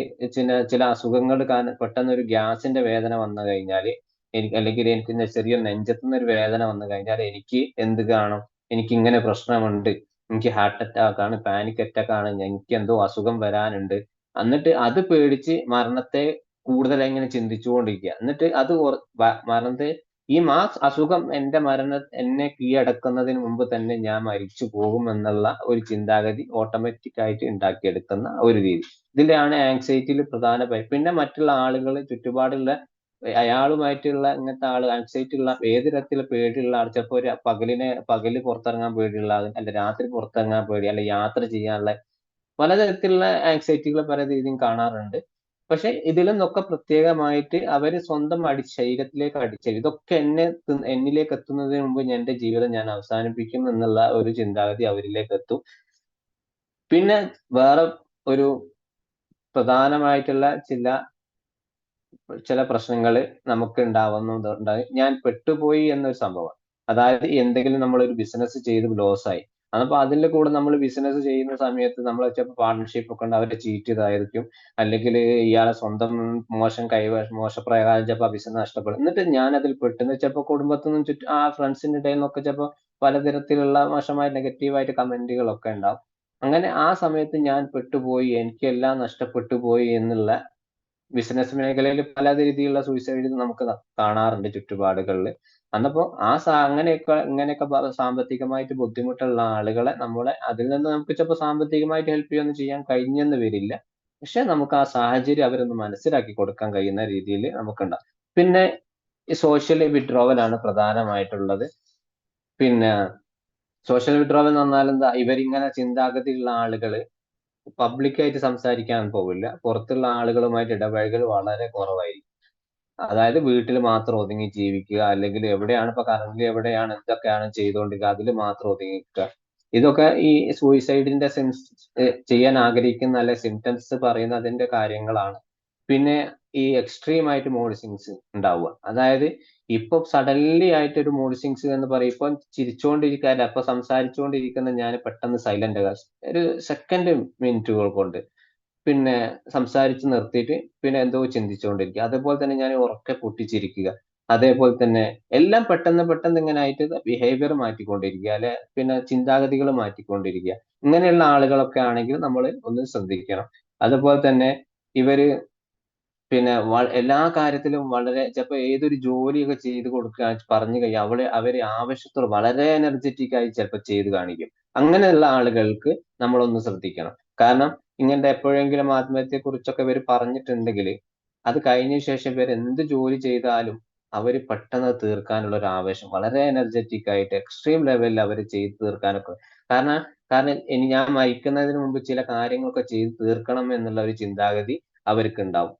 ചില അസുഖങ്ങൾ കാരണം പെട്ടെന്ന് ഒരു ഗ്യാസിന്റെ വേദന വന്നു കഴിഞ്ഞാൽ എനിക്ക് അല്ലെങ്കിൽ എനിക്ക് ചെറിയ നെഞ്ചത്തുനിന്ന് ഒരു വേദന വന്നു കഴിഞ്ഞാൽ എനിക്ക് എന്ത് കാണും എനിക്ക് ഇങ്ങനെ പ്രശ്നമുണ്ട് എനിക്ക് ഹാർട്ട് അറ്റാക്ക് ആണ് പാനിക് അറ്റാക്ക് ആണ് എനിക്ക് എന്തോ അസുഖം വരാനുണ്ട് എന്നിട്ട് അത് പേടിച്ച് മരണത്തെ കൂടുതൽ ഇങ്ങനെ ചിന്തിച്ചുകൊണ്ടിരിക്കുക എന്നിട്ട് അത് മരണത്തെ അസുഖം എന്നെ കീഴടക്കുന്നതിന് മുമ്പ് തന്നെ ഞാൻ മരിച്ചു പോകും എന്നുള്ള ഒരു ചിന്താഗതി ഓട്ടോമാറ്റിക് ആയിട്ട് ഉണ്ടാക്കിയെടുക്കുന്ന ഒരു രീതി. ഇതിന്റെയാണ് ആങ്സൈറ്റിയിൽ പിന്നെ മറ്റുള്ള ആളുകൾ ചുറ്റുപാടുള്ള അയാളുമായിട്ടുള്ള ഇങ്ങനത്തെ ആള് ആങ്സൈറ്റി ഉള്ള ഏത് തരത്തിലുള്ള പേടിയുള്ള ആൾ ചിലപ്പോ ഒരു പകല് പുറത്തിറങ്ങാൻ പേടിയുള്ള ആൾ അല്ല രാത്രി പുറത്തിറങ്ങാൻ പേടി അല്ല യാത്ര ചെയ്യാനുള്ള പലതരത്തിലുള്ള ആങ്സൈറ്റികൾ പല രീതിയും കാണാറുണ്ട്. പക്ഷെ ഇതിൽ നിന്നൊക്കെ പ്രത്യേകമായിട്ട് അവര് സ്വന്തം ശരീരത്തിലേക്ക് അടിച്ചേരും. ഇതൊക്കെ എന്നിലേക്ക് എത്തുന്നതിന് മുമ്പ് എന്റെ ജീവിതം ഞാൻ അവസാനിപ്പിക്കും എന്നുള്ള ഒരു ചിന്താഗതി അവരിലേക്ക് എത്തും. പിന്നെ വേറെ ഒരു പ്രധാനമായിട്ടുള്ള ചില പ്രശ്നങ്ങൾ നമുക്ക് ഉണ്ടാവുന്നുണ്ട്. ഞാൻ പെട്ടുപോയി എന്നൊരു സംഭവം. അതായത് എന്തെങ്കിലും നമ്മൾ ഒരു ബിസിനസ് ചെയ്ത് ലോസ് ആയി. അപ്പൊ അതിന്റെ കൂടെ നമ്മൾ ബിസിനസ് ചെയ്യുന്ന സമയത്ത് നമ്മൾ ചിലപ്പോൾ പാർട്ണർഷിപ്പ് ഒക്കെ ഉണ്ട് അവരെ ചീറ്റ് ചെയ്തായിരിക്കും. അല്ലെങ്കിൽ ഇയാളെ സ്വന്തം മോശപ്രകാരം ചിലപ്പോൾ ആ ബിസിനസ് നഷ്ടപ്പെടും. എന്നിട്ട് ഞാൻ അതിൽ പെട്ടെന്ന് ചിലപ്പോൾ കുടുംബത്തിൽ നിന്നും ആ ഫ്രണ്ട്സിന്റെ ഇടയിൽ നിന്നൊക്കെ ചിലപ്പോൾ പലതരത്തിലുള്ള മോശമായ നെഗറ്റീവായിട്ട് കമന്റുകളൊക്കെ ഉണ്ടാവും. അങ്ങനെ ആ സമയത്ത് ഞാൻ പെട്ടുപോയി എനിക്കെല്ലാം നഷ്ടപ്പെട്ടു പോയി എന്നുള്ള ബിസിനസ് മേഖലയിൽ പല രീതിയിലുള്ള സൂയിസൈഡ് നമുക്ക് കാണാറുണ്ട് ചുറ്റുപാടുകളിൽ. അന്നപ്പോ ഇങ്ങനെയൊക്കെ സാമ്പത്തികമായിട്ട് ബുദ്ധിമുട്ടുള്ള ആളുകളെ നമ്മളെ അതിൽ നിന്ന് നമുക്ക് ചിലപ്പോൾ സാമ്പത്തികമായിട്ട് ഹെൽപ്പ് ചെയ്യുകയൊന്നും ചെയ്യാൻ കഴിഞ്ഞെന്ന് വരില്ല. പക്ഷെ നമുക്ക് ആ സാഹചര്യം അവരൊന്ന് മനസ്സിലാക്കി കൊടുക്കാൻ കഴിയുന്ന രീതിയിൽ നമുക്കുണ്ടാവും. പിന്നെ ഈ സോഷ്യൽ വിഡ്രോവൽ ആണ് പ്രധാനമായിട്ടുള്ളത്. പിന്നെ സോഷ്യൽ വിഡ്രോവൽ എന്ന് പറഞ്ഞാൽ എന്താ ഇവരിങ്ങനെ ചിന്താഗതിയുള്ള ആളുകള് പബ്ലിക്കായിട്ട് സംസാരിക്കാൻ പോവില്ല. പുറത്തുള്ള ആളുകളുമായിട്ട് ഇടപഴകൽ വളരെ കുറവായിരിക്കും. അതായത് വീട്ടിൽ മാത്രം ഒതുങ്ങി ജീവിക്കുക അല്ലെങ്കിൽ എവിടെയാണ് ഇപ്പൊ കറന്റ് എവിടെയാണ് എന്തൊക്കെയാണ് ചെയ്തുകൊണ്ടിരിക്കുക അതിൽ മാത്രം ഒതുങ്ങി നിൽക്കുക. ഇതൊക്കെ ഈ സൂയിസൈഡിന്റെ ചെയ്യാൻ ആഗ്രഹിക്കുന്ന അല്ലെ സിംറ്റംസ് പറയുന്ന അതിന്റെ കാര്യങ്ങളാണ്. പിന്നെ ഈ എക്സ്ട്രീം ആയിട്ട് മൂഡ് സ്വിങ്സ് ഉണ്ടാവുക. അതായത് ഇപ്പൊ സഡൻലി ആയിട്ട് ഒരു മൂഡ് സ്വിങ്സ് എന്ന് പറയും ഇപ്പൊ ചിരിച്ചുകൊണ്ടിരിക്കാല്ല അപ്പൊ സംസാരിച്ചുകൊണ്ടിരിക്കുന്ന ഞാൻ പെട്ടെന്ന് സൈലന്റ് ആകാം ഒരു സെക്കൻഡ് മിനിറ്റുകൾ കൊണ്ട് പിന്നെ സംസാരിച്ച് നിർത്തിയിട്ട് പിന്നെ എന്തോ ചിന്തിച്ചുകൊണ്ടിരിക്കുക. അതേപോലെ തന്നെ ഞാൻ ഉറക്കെ പൊട്ടിച്ചിരിക്കുക. അതേപോലെ തന്നെ എല്ലാം പെട്ടെന്ന് പെട്ടെന്ന് ഇങ്ങനെ ആയിട്ട് ബിഹേവിയർ മാറ്റിക്കൊണ്ടിരിക്കുക അല്ലെ പിന്നെ ചിന്താഗതികൾ മാറ്റിക്കൊണ്ടിരിക്കുക. ഇങ്ങനെയുള്ള ആളുകളൊക്കെ ആണെങ്കിൽ നമ്മൾ ഒന്ന് ശ്രദ്ധിക്കണം. അതുപോലെ തന്നെ ഇവര് പിന്നെ എല്ലാ കാര്യത്തിലും വളരെ ചിലപ്പോ ഏതൊരു ജോലിയൊക്കെ ചെയ്ത് കൊടുക്കാൻ പറഞ്ഞു കഴിഞ്ഞാൽ അവര് ആവശ്യത്തോട് വളരെ എനർജറ്റിക് ആയി ചിലപ്പോ ചെയ്ത് കാണിക്കും. അങ്ങനെയുള്ള ആളുകൾക്ക് നമ്മളൊന്ന് ശ്രദ്ധിക്കണം. കാരണം ഇങ്ങനത്തെ എപ്പോഴെങ്കിലും ആത്മഹത്യയെ കുറിച്ചൊക്കെ ഇവർ പറഞ്ഞിട്ടുണ്ടെങ്കിൽ അത് കഴിഞ്ഞ ശേഷം ഇവർ എന്ത് ജോലി ചെയ്താലും അവര് പെട്ടെന്ന് തീർക്കാനുള്ള ഒരു ആവേശം വളരെ എനർജറ്റിക് ആയിട്ട് എക്സ്ട്രീം ലെവലിൽ അവർ ചെയ്ത് തീർക്കാനൊക്കെ കാരണം കാരണം ഇനി ഞാൻ മരിക്കുന്നതിന് മുമ്പ് ചില കാര്യങ്ങളൊക്കെ ചെയ്ത് തീർക്കണം എന്നുള്ള ഒരു ചിന്താഗതി അവർക്ക് ഉണ്ടാവും.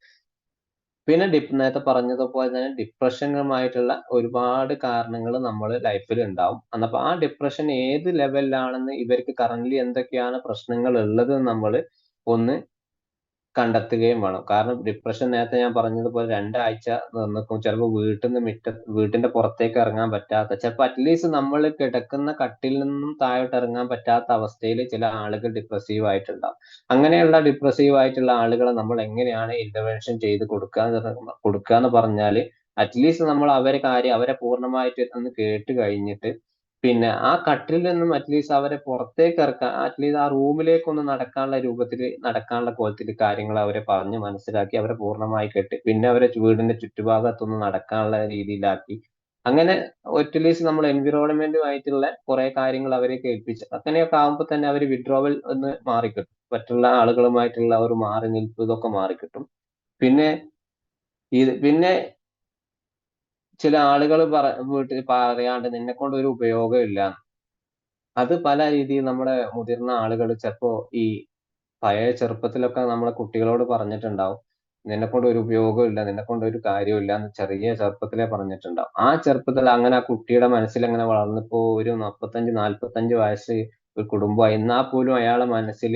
പിന്നെ നേരത്തെ പറഞ്ഞതുപോലെ തന്നെ ഡിപ്രഷനുമായിട്ടുള്ള ഒരുപാട് കാരണങ്ങൾ നമ്മുടെ ലൈഫിൽ ഉണ്ടാവും. അപ്പൊ ആ ഡിപ്രഷൻ ഏത് ലെവലിലാണെന്ന് ഇവർക്ക് കറന്റ്ലി എന്തൊക്കെയാണ് പ്രശ്നങ്ങൾ ഉള്ളത് നമ്മൾ ഒന്ന് കണ്ടെത്തുകയും വേണം. കാരണം ഡിപ്രഷൻ നേരത്തെ ഞാൻ പറഞ്ഞതുപോലെ 2 ആഴ്ച നിക്കും. ചിലപ്പോൾ വീട്ടിന്റെ പുറത്തേക്ക് ഇറങ്ങാൻ പറ്റാത്ത ചിലപ്പോൾ അറ്റ്ലീസ്റ്റ് നമ്മൾ കിടക്കുന്ന കട്ടിൽ നിന്നും താഴോട്ട് ഇറങ്ങാൻ പറ്റാത്ത അവസ്ഥയിൽ ചില ആളുകൾ ഡിപ്രസീവ് ആയിട്ടുണ്ടാവും. അങ്ങനെയുള്ള ഡിപ്രസീവ് ആയിട്ടുള്ള ആളുകളെ നമ്മൾ എങ്ങനെയാണ് ഇന്റർവെൻഷൻ ചെയ്ത് കൊടുക്കുക എന്ന് പറഞ്ഞാല് അറ്റ്ലീസ്റ്റ് നമ്മൾ അവരെ പൂർണ്ണമായിട്ട് ഒന്ന് കേട്ട് കഴിഞ്ഞിട്ട് പിന്നെ ആ കട്ടിലിൽ നിന്നും അറ്റ്ലീസ്റ്റ് അവരെ പുറത്തേക്ക് ഇറക്കാൻ അറ്റ്ലീസ്റ്റ് ആ റൂമിലേക്ക് ഒന്ന് നടക്കാനുള്ള രൂപത്തിൽ നടക്കാനുള്ള കോലത്തിൽ കാര്യങ്ങൾ അവരെ പറഞ്ഞ് മനസ്സിലാക്കി അവരെ പൂർണ്ണമായി കെട്ടി പിന്നെ അവരെ വീടിന്റെ ചുറ്റുഭാഗത്തൊന്ന് നടക്കാനുള്ള രീതിയിലാക്കി അങ്ങനെ അറ്റ്ലീസ്റ്റ് നമ്മൾ എൻവിറോൺമെന്റുമായിട്ടുള്ള കുറെ കാര്യങ്ങൾ അവരെ കേൾപ്പിച്ച് അങ്ങനെയൊക്കെ ആകുമ്പോൾ തന്നെ അവർ വിഡ്രോവൽ ഒന്ന് മാറിക്കിട്ടും. മറ്റുള്ള ആളുകളുമായിട്ടുള്ള ഒരു മാറി നിൽപ്പ് ഇതൊക്കെ മാറിക്കിട്ടും. പിന്നെ പിന്നെ ചില ആളുകൾ വീട്ടിൽ പറയാണ്ട് നിന്നെ കൊണ്ട് ഒരു ഉപയോഗം ഇല്ല. അത് പല രീതിയിൽ നമ്മുടെ മുതിർന്ന ആളുകൾ ചിലപ്പോ ഈ പഴയ ചെറുപ്പത്തിലൊക്കെ നമ്മളെ കുട്ടികളോട് പറഞ്ഞിട്ടുണ്ടാവും. നിന്നെക്കൊണ്ട് ഒരു ഉപയോഗവും ഇല്ല, നിന്നെക്കൊണ്ട് ഒരു കാര്യവും ഇല്ല എന്ന് ചെറിയ ചെറുപ്പത്തിലേ പറഞ്ഞിട്ടുണ്ടാവും. ആ ചെറുപ്പത്തിൽ അങ്ങനെ ആ കുട്ടിയുടെ മനസ്സിൽ അങ്ങനെ വളർന്നിപ്പോ ഒരു 45-45 വയസ്സ് ഒരു കുടുംബമായി എന്നാൽ പോലും അയാളെ മനസ്സിൽ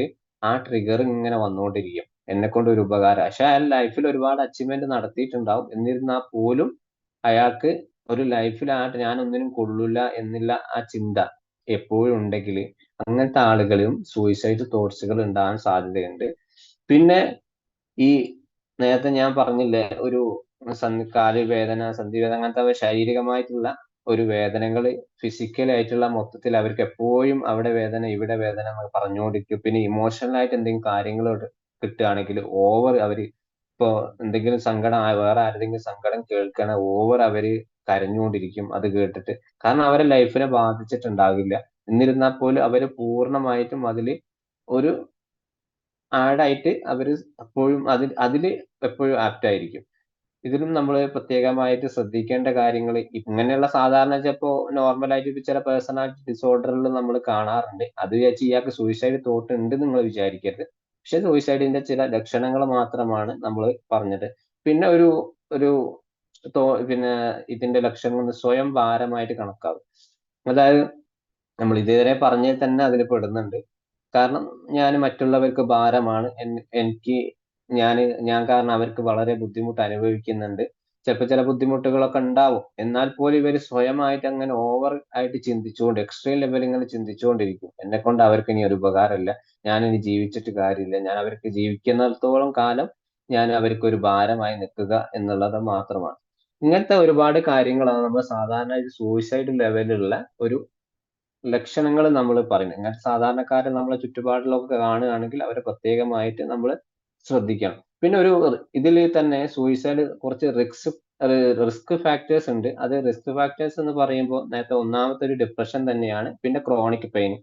ആ ട്രിഗർ ഇങ്ങനെ വന്നുകൊണ്ടിരിക്കും. എന്നെക്കൊണ്ട് ഒരു ഉപകാരം. പക്ഷെ അയാൾ ലൈഫിൽ ഒരുപാട് അച്ചീവ്മെന്റ് നടത്തിയിട്ടുണ്ടാവും. എന്നിരുന്നാൽ പോലും അയാൾക്ക് ഒരു ലൈഫിൽ ഞാൻ ഒന്നിനും കൊള്ളൂല എന്നുള്ള ആ ചിന്ത എപ്പോഴും ഉണ്ടെങ്കിൽ അങ്ങനത്തെ ആളുകളും സൂയിസൈഡ് തോട്ട്സുകൾ ഉണ്ടാകാൻ സാധ്യതയുണ്ട്. പിന്നെ ഈ നേരത്തെ ഞാൻ പറഞ്ഞില്ലേ ഒരു കാല് വേദന, സന്ധിവേദന അങ്ങനത്തെ ശാരീരികമായിട്ടുള്ള ഒരു വേദനകൾ ഫിസിക്കൽ ആയിട്ടുള്ള മൊത്തത്തിൽ അവർക്ക് എപ്പോഴും അവിടെ വേദന ഇവിടെ വേദന എന്ന് പറഞ്ഞുകൊണ്ടിരിക്കും. പിന്നെ ഇമോഷണൽ ആയിട്ട് എന്തെങ്കിലും കാര്യങ്ങൾ കിട്ടുകയാണെങ്കിൽ ഓവർ അവര് ഇപ്പോ എന്തെങ്കിലും സങ്കടം വേറെ ആരുടെങ്കിലും സങ്കടം കേൾക്കണ ഓവർ അവര് കരഞ്ഞുകൊണ്ടിരിക്കും അത് കേട്ടിട്ട്. കാരണം അവരെ ലൈഫിനെ ബാധിച്ചിട്ടുണ്ടാകില്ല. എന്നിരുന്നാൽ പോലും അവര് പൂർണ്ണമായിട്ടും അതില് ഒരു ആഡായിട്ട് അവര് എപ്പോഴും അതില് എപ്പോഴും ആപ്റ്റ് ആയിരിക്കും. ഇതിലും നമ്മൾ പ്രത്യേകമായിട്ട് ശ്രദ്ധിക്കേണ്ട കാര്യങ്ങൾ ഇങ്ങനെയുള്ള സാധാരണ ചിലപ്പോ നോർമൽ ആയിട്ട് ചില പേഴ്സണാലിറ്റി ഡിസോർഡറിൽ നമ്മൾ കാണാറുണ്ട്. അത് വിചാരിച്ച് ഇയാൾക്ക് സൂയിസൈഡ് തോട്ട് ഉണ്ട് നിങ്ങൾ വിചാരിക്കരുത്. പക്ഷെ സൂയിസൈഡിന്റെ ചില ലക്ഷണങ്ങൾ മാത്രമാണ് നമ്മൾ പറഞ്ഞത്. പിന്നെ ഒരു ഒരു പിന്നെ ഇതിന്റെ ലക്ഷണങ്ങൾ സ്വയം ഭാരമായിട്ട് കണക്കാവും. അതായത് നമ്മൾ ഇതുവരെ പറഞ്ഞതിൽ തന്നെ അതിൽ പെടുന്നുണ്ട്. കാരണം ഞാൻ മറ്റുള്ളവർക്ക് ഭാരമാണ്. എനിക്ക് ഞാൻ കാരണം അവർക്ക് വളരെ ബുദ്ധിമുട്ട് അനുഭവിക്കുന്നുണ്ട്. ചിലപ്പോൾ ചില ബുദ്ധിമുട്ടുകളൊക്കെ ഉണ്ടാവും. എന്നാൽ പോലും ഇവര് സ്വയമായിട്ട് അങ്ങനെ ഓവർ ആയിട്ട് ചിന്തിച്ചുകൊണ്ട് എക്സ്ട്രീം ലെവലിൽ ഇങ്ങനെ ചിന്തിച്ചുകൊണ്ടിരിക്കും. എന്നെക്കൊണ്ട് അവർക്ക് ഇനി ഒരു ഉപകാരമില്ല. ഞാനിനി ജീവിച്ചിട്ട് കാര്യമില്ല. ഞാൻ അവർക്ക് ജീവിക്കുന്നിടത്തോളം കാലം ഞാൻ അവർക്ക് ഒരു ഭാരമായി നിൽക്കുക എന്നുള്ളത് മാത്രമാണ്. ഇങ്ങനത്തെ ഒരുപാട് കാര്യങ്ങളാണ് നമ്മൾ സാധാരണ സൂയിസൈഡ് ലെവലിലുള്ള ഒരു ലക്ഷണങ്ങൾ നമ്മൾ പറയുന്നത്. ഇങ്ങനത്തെ സാധാരണക്കാരെ നമ്മളെ ചുറ്റുപാടിലൊക്കെ കാണുകയാണെങ്കിൽ അവരെ പ്രത്യേകമായിട്ട് നമ്മൾ ശ്രദ്ധിക്കണം. പിന്നെ ഇതിൽ തന്നെ സൂയിസൈഡ് കുറച്ച് റിസ്ക് ഫാക്ടേഴ്സ് ഉണ്ട്. അത് റിസ്ക് ഫാക്ടേഴ്സ് എന്ന് പറയുമ്പോൾ നേരത്തെ ഒന്നാമത്തെ ഒരു ഡിപ്രഷൻ തന്നെയാണ്. പിന്നെ ക്രോണിക് പെയിൻ.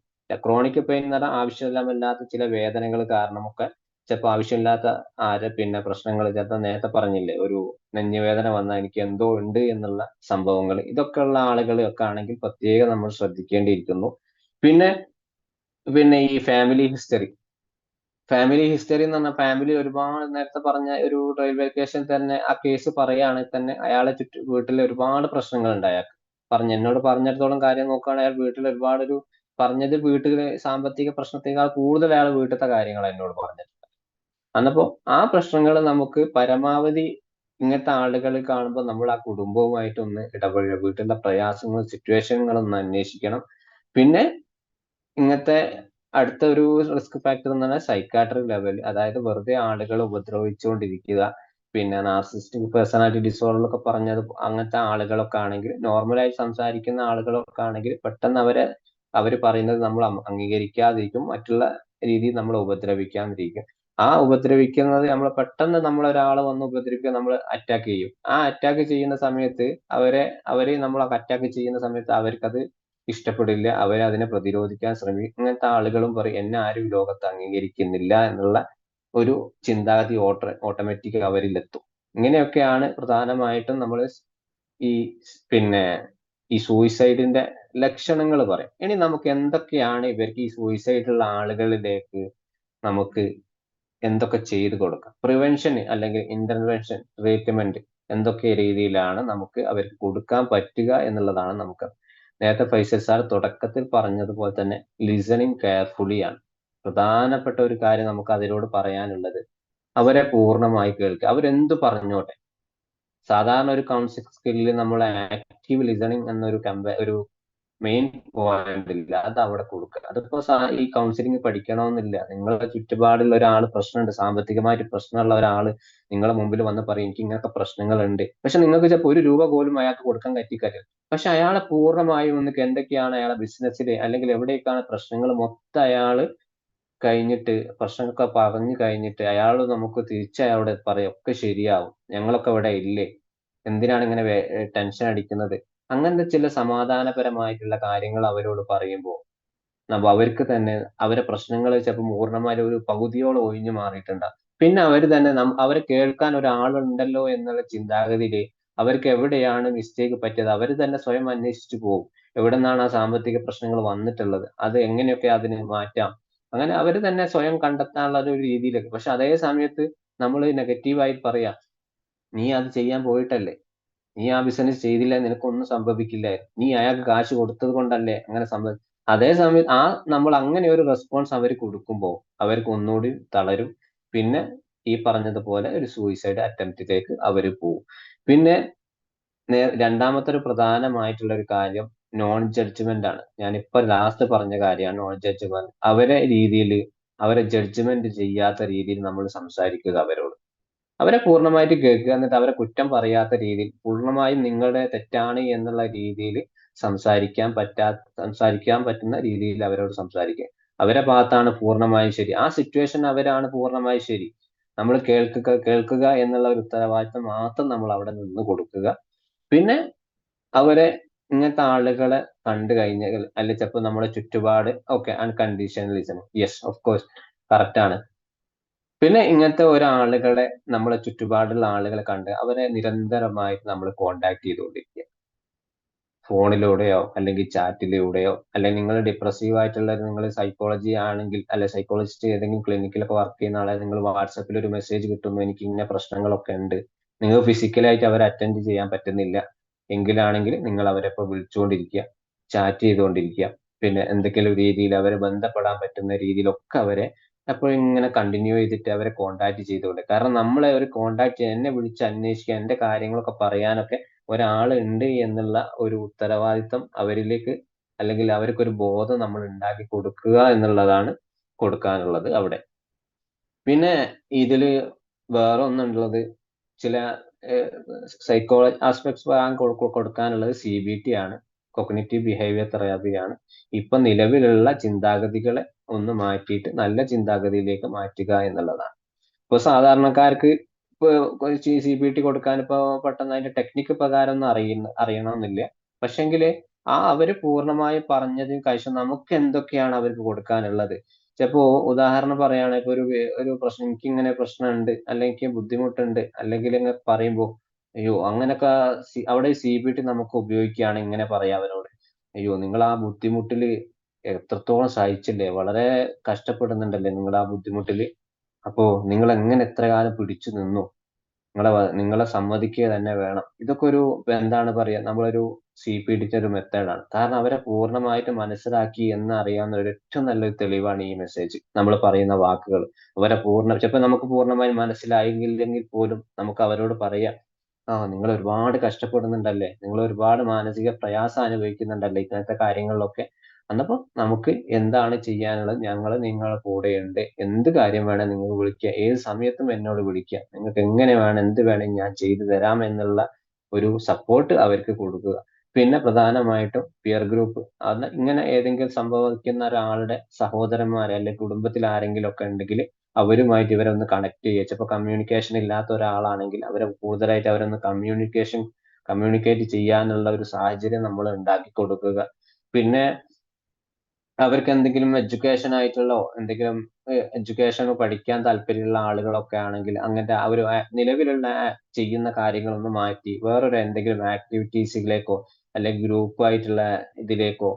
ക്രോണിക് പെയിൻ എന്ന് പറഞ്ഞാൽ ആവശ്യമില്ലാത്ത ചില വേദനകൾ കാരണമൊക്കെ ചിലപ്പോൾ ആവശ്യമില്ലാത്ത പിന്നെ പ്രശ്നങ്ങൾ ചിലപ്പോൾ നേരത്തെ പറഞ്ഞില്ലേ ഒരു നെഞ്ഞുവേദന വന്നാൽ എനിക്ക് എന്തോ ഉണ്ട് എന്നുള്ള സംഭവങ്ങൾ ഇതൊക്കെ ഉള്ള ആളുകളൊക്കെ ആണെങ്കിൽ പ്രത്യേകം നമ്മൾ ശ്രദ്ധിക്കേണ്ടിയിരിക്കുന്നു. പിന്നെ പിന്നെ ഈ ഫാമിലി ഹിസ്റ്ററി എന്ന് പറഞ്ഞാൽ ഫാമിലി ഒരുപാട് നേരത്തെ പറഞ്ഞ ഒരു റെയിൽവേ സ്റ്റേഷനിൽ തന്നെ ആ കേസ് പറയുകയാണെങ്കിൽ തന്നെ അയാളെ വീട്ടിൽ ഒരുപാട് പ്രശ്നങ്ങൾ ഉണ്ട് അയാൾക്ക്. എന്നോട് പറഞ്ഞിടത്തോളം കാര്യം നോക്കുകയാണെങ്കിൽ അയാൾ വീട്ടിൽ ഒരുപാട് പറഞ്ഞത് വീട്ടിലെ സാമ്പത്തിക പ്രശ്നത്തേക്കാൾ കൂടുതൽ അയാൾ വീട്ടിലത്തെ കാര്യങ്ങൾ എന്നോട് പറഞ്ഞത്. അന്നപ്പോ ആ പ്രശ്നങ്ങൾ നമുക്ക് പരമാവധി ഇങ്ങനത്തെ ആളുകൾ കാണുമ്പോൾ നമ്മൾ ആ കുടുംബവുമായിട്ടൊന്ന് ഇടപഴകുക. വീട്ടിലെ പ്രയാസങ്ങളും സിറ്റുവേഷനുകളും ഒന്ന് അന്വേഷിക്കണം. പിന്നെ ഇങ്ങനത്തെ അടുത്ത ഒരു റിസ്ക് ഫാക്ടർ എന്ന് പറഞ്ഞാൽ സൈക്കാട്രിക് ലെവൽ. അതായത് വെറുതെ ആളുകളെ ഉപദ്രവിച്ചുകൊണ്ടിരിക്കുക. പിന്നെ നാർസിസ്റ്റിക് പേഴ്സണാലിറ്റി ഡിസോർഡർ എന്നൊക്കെ പറഞ്ഞത് അങ്ങനത്തെ ആളുകളൊക്കെ ആണെങ്കിൽ നോർമലായി സംസാരിക്കുന്ന ആളുകളൊക്കെ ആണെങ്കിൽ പെട്ടെന്ന് അവര് പറയുന്നത് നമ്മൾ അംഗീകരിക്കാതിരിക്കും. മറ്റുള്ള രീതിയിൽ നമ്മളെ ഉപദ്രവിക്കാതിരിക്കും. ആ ഉപദ്രവിക്കുന്നത് പെട്ടെന്ന് ഒരാളെ വന്ന് ഉപദ്രവിക്കുക നമ്മൾ അറ്റാക്ക് ചെയ്യും. ആ അറ്റാക്ക് ചെയ്യുന്ന സമയത്ത് അവര് നമ്മളെ അറ്റാക്ക് ചെയ്യുന്ന സമയത്ത് അവർക്കത് ഇഷ്ടപ്പെടില്ല. അവരതിനെ പ്രതിരോധിക്കാൻ ശ്രമിക്കും. ഇങ്ങനത്തെ ആളുകളും പറയും എന്നെ ആരും ഈ ലോകത്ത് അംഗീകരിക്കുന്നില്ല എന്നുള്ള ഒരു ചിന്താഗതി ഓട്ടോമാറ്റിക് അവരിലെത്തും. ഇങ്ങനെയൊക്കെയാണ് പ്രധാനമായിട്ടും നമ്മൾ ഈ പിന്നെ ഈ സൂയിസൈഡിന്റെ ലക്ഷണങ്ങൾ പറയും. ഇനി നമുക്ക് എന്തൊക്കെയാണ് ഇവർക്ക് ഈ സൂയിസൈഡുള്ള ആളുകളിലേക്ക് നമുക്ക് എന്തൊക്കെ ചെയ്തു കൊടുക്കാം? പ്രിവെൻഷൻ അല്ലെങ്കിൽ ഇന്റർവെൻഷൻ ട്രീറ്റ്മെന്റ് എന്തൊക്കെ രീതിയിലാണ് നമുക്ക് അവർക്ക് കൊടുക്കാൻ പറ്റുക എന്നുള്ളതാണ് നമുക്ക് നേരത്തെ ഫൈസൽ സാർ തുടക്കത്തിൽ പറഞ്ഞതുപോലെ തന്നെ ലിസണിങ് കെയർഫുള്ളി ആണ് പ്രധാനപ്പെട്ട ഒരു കാര്യം നമുക്ക് അതിനോട് പറയാനുള്ളത്. അവരെ പൂർണ്ണമായി കേൾക്കുക. അവരെന്ത് പറഞ്ഞോട്ടെ. സാധാരണ ഒരു കൗൺസിലിംഗ് സ്കില്ലിൽ നമ്മൾ ആക്റ്റീവ് ലിസണിങ് എന്നൊരു ഒരു മെയിൻ പോയിന്റ് ഇല്ല. അത് അവിടെ കൊടുക്കുക. അതിപ്പോ ഈ കൗൺസിലിംഗ് പഠിക്കണമെന്നില്ല. നിങ്ങളുടെ ചുറ്റുപാടുള്ള ഒരാൾ പ്രശ്നമുണ്ട്, സാമ്പത്തികമായിട്ട് പ്രശ്നമുള്ള ഒരാൾ നിങ്ങളെ മുമ്പിൽ വന്ന് പറയും എനിക്ക് ഇങ്ങനത്തെ പ്രശ്നങ്ങളുണ്ട്. പക്ഷെ നിങ്ങൾക്ക് ചിലപ്പോൾ ഒരു രൂപ പോലും അയാൾക്ക് കൊടുക്കാൻ പറ്റിക്കാര്യം. പക്ഷെ അയാളെ പൂർണ്ണമായും ഒന്ന് എന്തൊക്കെയാണ് അയാളെ ബിസിനസ്സിൽ അല്ലെങ്കിൽ എവിടേക്കാണ് പ്രശ്നങ്ങൾ മൊത്തം അയാള് കഴിഞ്ഞിട്ട് പ്രശ്നങ്ങളൊക്കെ പറഞ്ഞു കഴിഞ്ഞിട്ട് അയാൾ നമുക്ക് തിരിച്ച് പറയും ഒക്കെ ശരിയാവും, ഞങ്ങളൊക്കെ ഇവിടെ ഇല്ലേ, എന്തിനാണ് ഇങ്ങനെ ടെൻഷൻ അടിക്കുന്നത്. അങ്ങനത്തെ ചില സമാധാനപരമായിട്ടുള്ള കാര്യങ്ങൾ അവരോട് പറയുമ്പോൾ അവർക്ക് തന്നെ അവരെ പ്രശ്നങ്ങൾ ചിലപ്പോൾ പൂർണ്ണമായും ഒരു പകുതിയോളം ഒഴിഞ്ഞു മാറിയിട്ടുണ്ടാവും. പിന്നെ അവർ തന്നെ അവരെ കേൾക്കാൻ ഒരാളുണ്ടല്ലോ എന്നുള്ള ചിന്താഗതിയിൽ അവർക്ക് എവിടെയാണ് മിസ്റ്റേക്ക് പറ്റിയത് അവർ തന്നെ സ്വയം അന്വേഷിച്ചു പോകും. എവിടെ നിന്നാണ് ആ സാമ്പത്തിക പ്രശ്നങ്ങൾ വന്നിട്ടുള്ളത്, അത് എങ്ങനെയൊക്കെ അതിനെ മാറ്റാം, അങ്ങനെ അവർ തന്നെ സ്വയം കണ്ടെത്താനുള്ള ഒരു രീതിയിലേക്ക്. പക്ഷെ അതേ സമയത്ത് നമ്മൾ നെഗറ്റീവായി പറയാം, നീ അത് ചെയ്യാൻ പോയിട്ടല്ലേ, നീ ആ ബിസിനസ് ചെയ്തില്ല നിനക്കൊന്നും സംഭവിക്കില്ലായിരുന്നു, നീ അയാൾക്ക് കാശ് കൊടുത്തത് കൊണ്ടല്ലേ അങ്ങനെ അതേ സമയം നമ്മൾ അങ്ങനെ ഒരു റെസ്പോൺസ് അവർ കൊടുക്കുമ്പോൾ അവർക്ക് ഒന്നുകൂടി തളരും. പിന്നെ ഈ പറഞ്ഞതുപോലെ ഒരു സൂയിസൈഡ് അറ്റംപ്റ്റിലേക്ക് അവർ പോകും. പിന്നെ രണ്ടാമത്തെ ഒരു പ്രധാനമായിട്ടുള്ള ഒരു കാര്യം നോൺ ജഡ്ജ്മെന്റ് ആണ്. ഞാനിപ്പോ ലാസ്റ്റ് പറഞ്ഞ കാര്യമാണ് നോൺ ജഡ്ജ്മെന്റ്. അവരെ ജഡ്ജ്മെന്റ് ചെയ്യാത്ത രീതിയിൽ നമ്മൾ സംസാരിക്കുക അവരോട്. അവരെ പൂർണ്ണമായിട്ട് കേൾക്കുക, എന്നിട്ട് അവരെ കുറ്റം പറയാത്ത രീതിയിൽ പൂർണ്ണമായും നിങ്ങളുടെ തെറ്റാണ് എന്നുള്ള രീതിയിൽ സംസാരിക്കാൻ പറ്റുന്ന രീതിയിൽ അവരോട് സംസാരിക്കുക. അവരെ ഭാഗത്താണ് പൂർണ്ണമായും ശരി, ആ സിറ്റുവേഷൻ അവരാണ് പൂർണ്ണമായും ശരി, നമ്മൾ കേൾക്കുക എന്നുള്ള ഒരു ഉത്തരവാദിത്തം മാത്രം നമ്മൾ അവിടെ നിന്ന് കൊടുക്കുക. പിന്നെ അവരെ ഇങ്ങനത്തെ ആളുകളെ കണ്ടു കഴിഞ്ഞാൽ, അല്ലെങ്കിൽ ചിലപ്പോൾ നമ്മുടെ ചുറ്റുപാട് okay unconditional listening, yes of course correct ആണ്. പിന്നെ ഇങ്ങനത്തെ ഒരാളുകളെ നമ്മളെ ചുറ്റുപാടുള്ള ആളുകളെ കണ്ട് അവരെ നിരന്തരമായിട്ട് നമ്മൾ കോണ്ടാക്ട് ചെയ്തുകൊണ്ടിരിക്കുക. ഫോണിലൂടെയോ അല്ലെങ്കിൽ ചാറ്റിലൂടെയോ, അല്ലെങ്കിൽ നിങ്ങൾ ഡിപ്രസീവ് ആയിട്ടുള്ള നിങ്ങൾ സൈക്കോളജി ആണെങ്കിൽ, അല്ലെ സൈക്കോളജിസ്റ്റ് ഏതെങ്കിലും ക്ലിനിക്കിലൊക്കെ വർക്ക് ചെയ്യുന്ന ആളെ നിങ്ങൾ വാട്സപ്പിൽ ഒരു മെസ്സേജ് കിട്ടുന്നു, എനിക്ക് ഇന്ന പ്രശ്നങ്ങളൊക്കെ ഉണ്ട്, നിങ്ങൾ ഫിസിക്കലായിട്ട് അവരെ അറ്റൻഡ് ചെയ്യാൻ പറ്റുന്നില്ല എങ്കിലാണെങ്കിൽ നിങ്ങൾ അവരെ ഇപ്പോൾ വിളിച്ചുകൊണ്ടിരിക്കുക, ചാറ്റ് ചെയ്തുകൊണ്ടിരിക്കുക. പിന്നെ എന്തെങ്കിലും രീതിയിൽ അവരെ ബന്ധപ്പെടാൻ പറ്റുന്ന രീതിയിലൊക്കെ അവരെ എപ്പോഴും ഇങ്ങനെ കണ്ടിന്യൂ ചെയ്തിട്ട് അവരെ കോണ്ടാക്ട് ചെയ്തുകൊണ്ട്, കാരണം നമ്മളെ ഒരു കോണ്ടാക്ട് ചെയ്യാൻ, എന്നെ വിളിച്ച് അന്വേഷിക്കാൻ, എന്റെ കാര്യങ്ങളൊക്കെ പറയാനൊക്കെ ഒരാളുണ്ട് എന്നുള്ള ഒരു ഉത്തരവാദിത്തം അവരിലേക്ക്, അല്ലെങ്കിൽ അവർക്കൊരു ബോധം നമ്മൾ ഉണ്ടാക്കി കൊടുക്കുക എന്നുള്ളതാണ് കൊടുക്കാനുള്ളത് അവിടെ. പിന്നെ ഇതില് വേറെ ഒന്നുള്ളത്, ചില സൈക്കോളജി ആസ്പെക്ട്സ് കൊടുക്കാനുള്ളത് CBT ആണ്, കോഗ്നിറ്റീവ് ബിഹേവിയർ തെറാപ്പിയാണ്. ഇപ്പൊ നിലവിലുള്ള ചിന്താഗതികളെ ഒന്ന് മാറ്റിയിട്ട് നല്ല ചിന്താഗതിയിലേക്ക് മാറ്റുക എന്നുള്ളതാണ്. ഇപ്പൊ സാധാരണക്കാർക്ക് ഇപ്പൊ CBT കൊടുക്കാൻ ഇപ്പൊ പെട്ടെന്ന് അതിന്റെ ടെക്നിക്ക് പ്രകാരം ഒന്നും അറിയണമെന്നില്ല. പക്ഷെങ്കില് അവര് പൂർണ്ണമായും പറഞ്ഞതിന് ശേഷം നമുക്ക് എന്തൊക്കെയാണ് അവർക്ക് കൊടുക്കാനുള്ളത്. ചിലപ്പോ ഉദാഹരണം പറയുകയാണെങ്കിൽ ഇപ്പൊ ഒരു പ്രശ്നം, എനിക്ക് ഇങ്ങനെ പ്രശ്നമുണ്ട്, അല്ലെങ്കിൽ എനിക്ക് ബുദ്ധിമുട്ടുണ്ട്, അല്ലെങ്കിൽ ഇങ്ങനെ പറയുമ്പോ അയ്യോ അങ്ങനൊക്കെ അവിടെ CBT നമുക്ക് ഉപയോഗിക്കുകയാണ്. ഇങ്ങനെ പറയാം അവരോട്, അയ്യോ നിങ്ങൾ ആ ബുദ്ധിമുട്ടില് എത്രത്തോളം സഹിച്ചില്ലേ, വളരെ കഷ്ടപ്പെടുന്നുണ്ടല്ലേ നിങ്ങൾ ആ ബുദ്ധിമുട്ടില്, അപ്പോ നിങ്ങൾ എങ്ങനെ എത്ര കാലം പിടിച്ചു നിന്നു, നിങ്ങളെ സമ്മതിക്കുക തന്നെ വേണം. ഇതൊക്കെ ഒരു എന്താണ് പറയാ, നമ്മളൊരു CBTക്ക് ഒരു മെത്തേഡാണ്. കാരണം അവരെ പൂർണ്ണമായിട്ട് മനസ്സിലാക്കി എന്ന് അറിയാവുന്ന ഒരു ഏറ്റവും നല്ലൊരു തെളിവാണ് ഈ മെസ്സേജ്, നമ്മൾ പറയുന്ന വാക്കുകൾ. ചിലപ്പോ നമുക്ക് പൂർണ്ണമായും മനസ്സിലായില്ലെങ്കിൽ പോലും നമുക്ക് അവരോട് പറയാം, നിങ്ങൾ ഒരുപാട് കഷ്ടപ്പെടുന്നുണ്ടല്ലേ, നിങ്ങൾ ഒരുപാട് മാനസിക പ്രയാസം അനുഭവിക്കുന്നുണ്ടല്ലേ ഇങ്ങനത്തെ കാര്യങ്ങളിലൊക്കെ. അന്നപ്പോ നമുക്ക് എന്താണ് ചെയ്യാനുള്ളത്, ഞങ്ങൾ നിങ്ങളുടെ കൂടെയുണ്ട്, എന്ത് കാര്യം വേണേ നിങ്ങൾ വിളിക്കുക, ഏത് സമയത്തും എന്നോട് വിളിക്കുക, നിങ്ങൾക്ക് എങ്ങനെ വേണം എന്ത് വേണമെങ്കിൽ ഞാൻ ചെയ്തു തരാം എന്നുള്ള ഒരു സപ്പോർട്ട് അവർക്ക് കൊടുക്കുക. പിന്നെ പ്രധാനമായിട്ടും പിയർ ഗ്രൂപ്പ്, അത് ഇങ്ങനെ ഏതെങ്കിലും സംഭവിക്കുന്ന ഒരാളുടെ സഹോദരന്മാരെ അല്ലെങ്കിൽ കുടുംബത്തിൽ ആരെങ്കിലും ഒക്കെ ഉണ്ടെങ്കിൽ അവരുമായിട്ട് ഇവരെ ഒന്ന് കണക്ട് ചെയ്യുക. ചിലപ്പോൾ കമ്മ്യൂണിക്കേഷൻ ഇല്ലാത്ത ഒരാളാണെങ്കിൽ അവരെ കൂടുതലായിട്ട് അവരൊന്ന് കമ്മ്യൂണിക്കേറ്റ് ചെയ്യാനുള്ള ഒരു സാഹചര്യം നമ്മൾ ഉണ്ടാക്കി കൊടുക്കുക. പിന്നെ അവർക്ക് എന്തെങ്കിലും എഡ്യൂക്കേഷൻ ആയിട്ടുള്ള എന്തെങ്കിലും എഡ്യൂക്കേഷൻ പഠിക്കാൻ താല്പര്യമുള്ള ആളുകളൊക്കെ ആണെങ്കിൽ അങ്ങനത്തെ അവർ നിലവിലുള്ള ചെയ്യുന്ന കാര്യങ്ങളൊന്ന് മാറ്റി വേറൊരു എന്തെങ്കിലും ആക്ടിവിറ്റീസിലേക്കോ അല്ലെങ്കിൽ ഗ്രൂപ്പായിട്ടുള്ള ഇതിലേക്കോ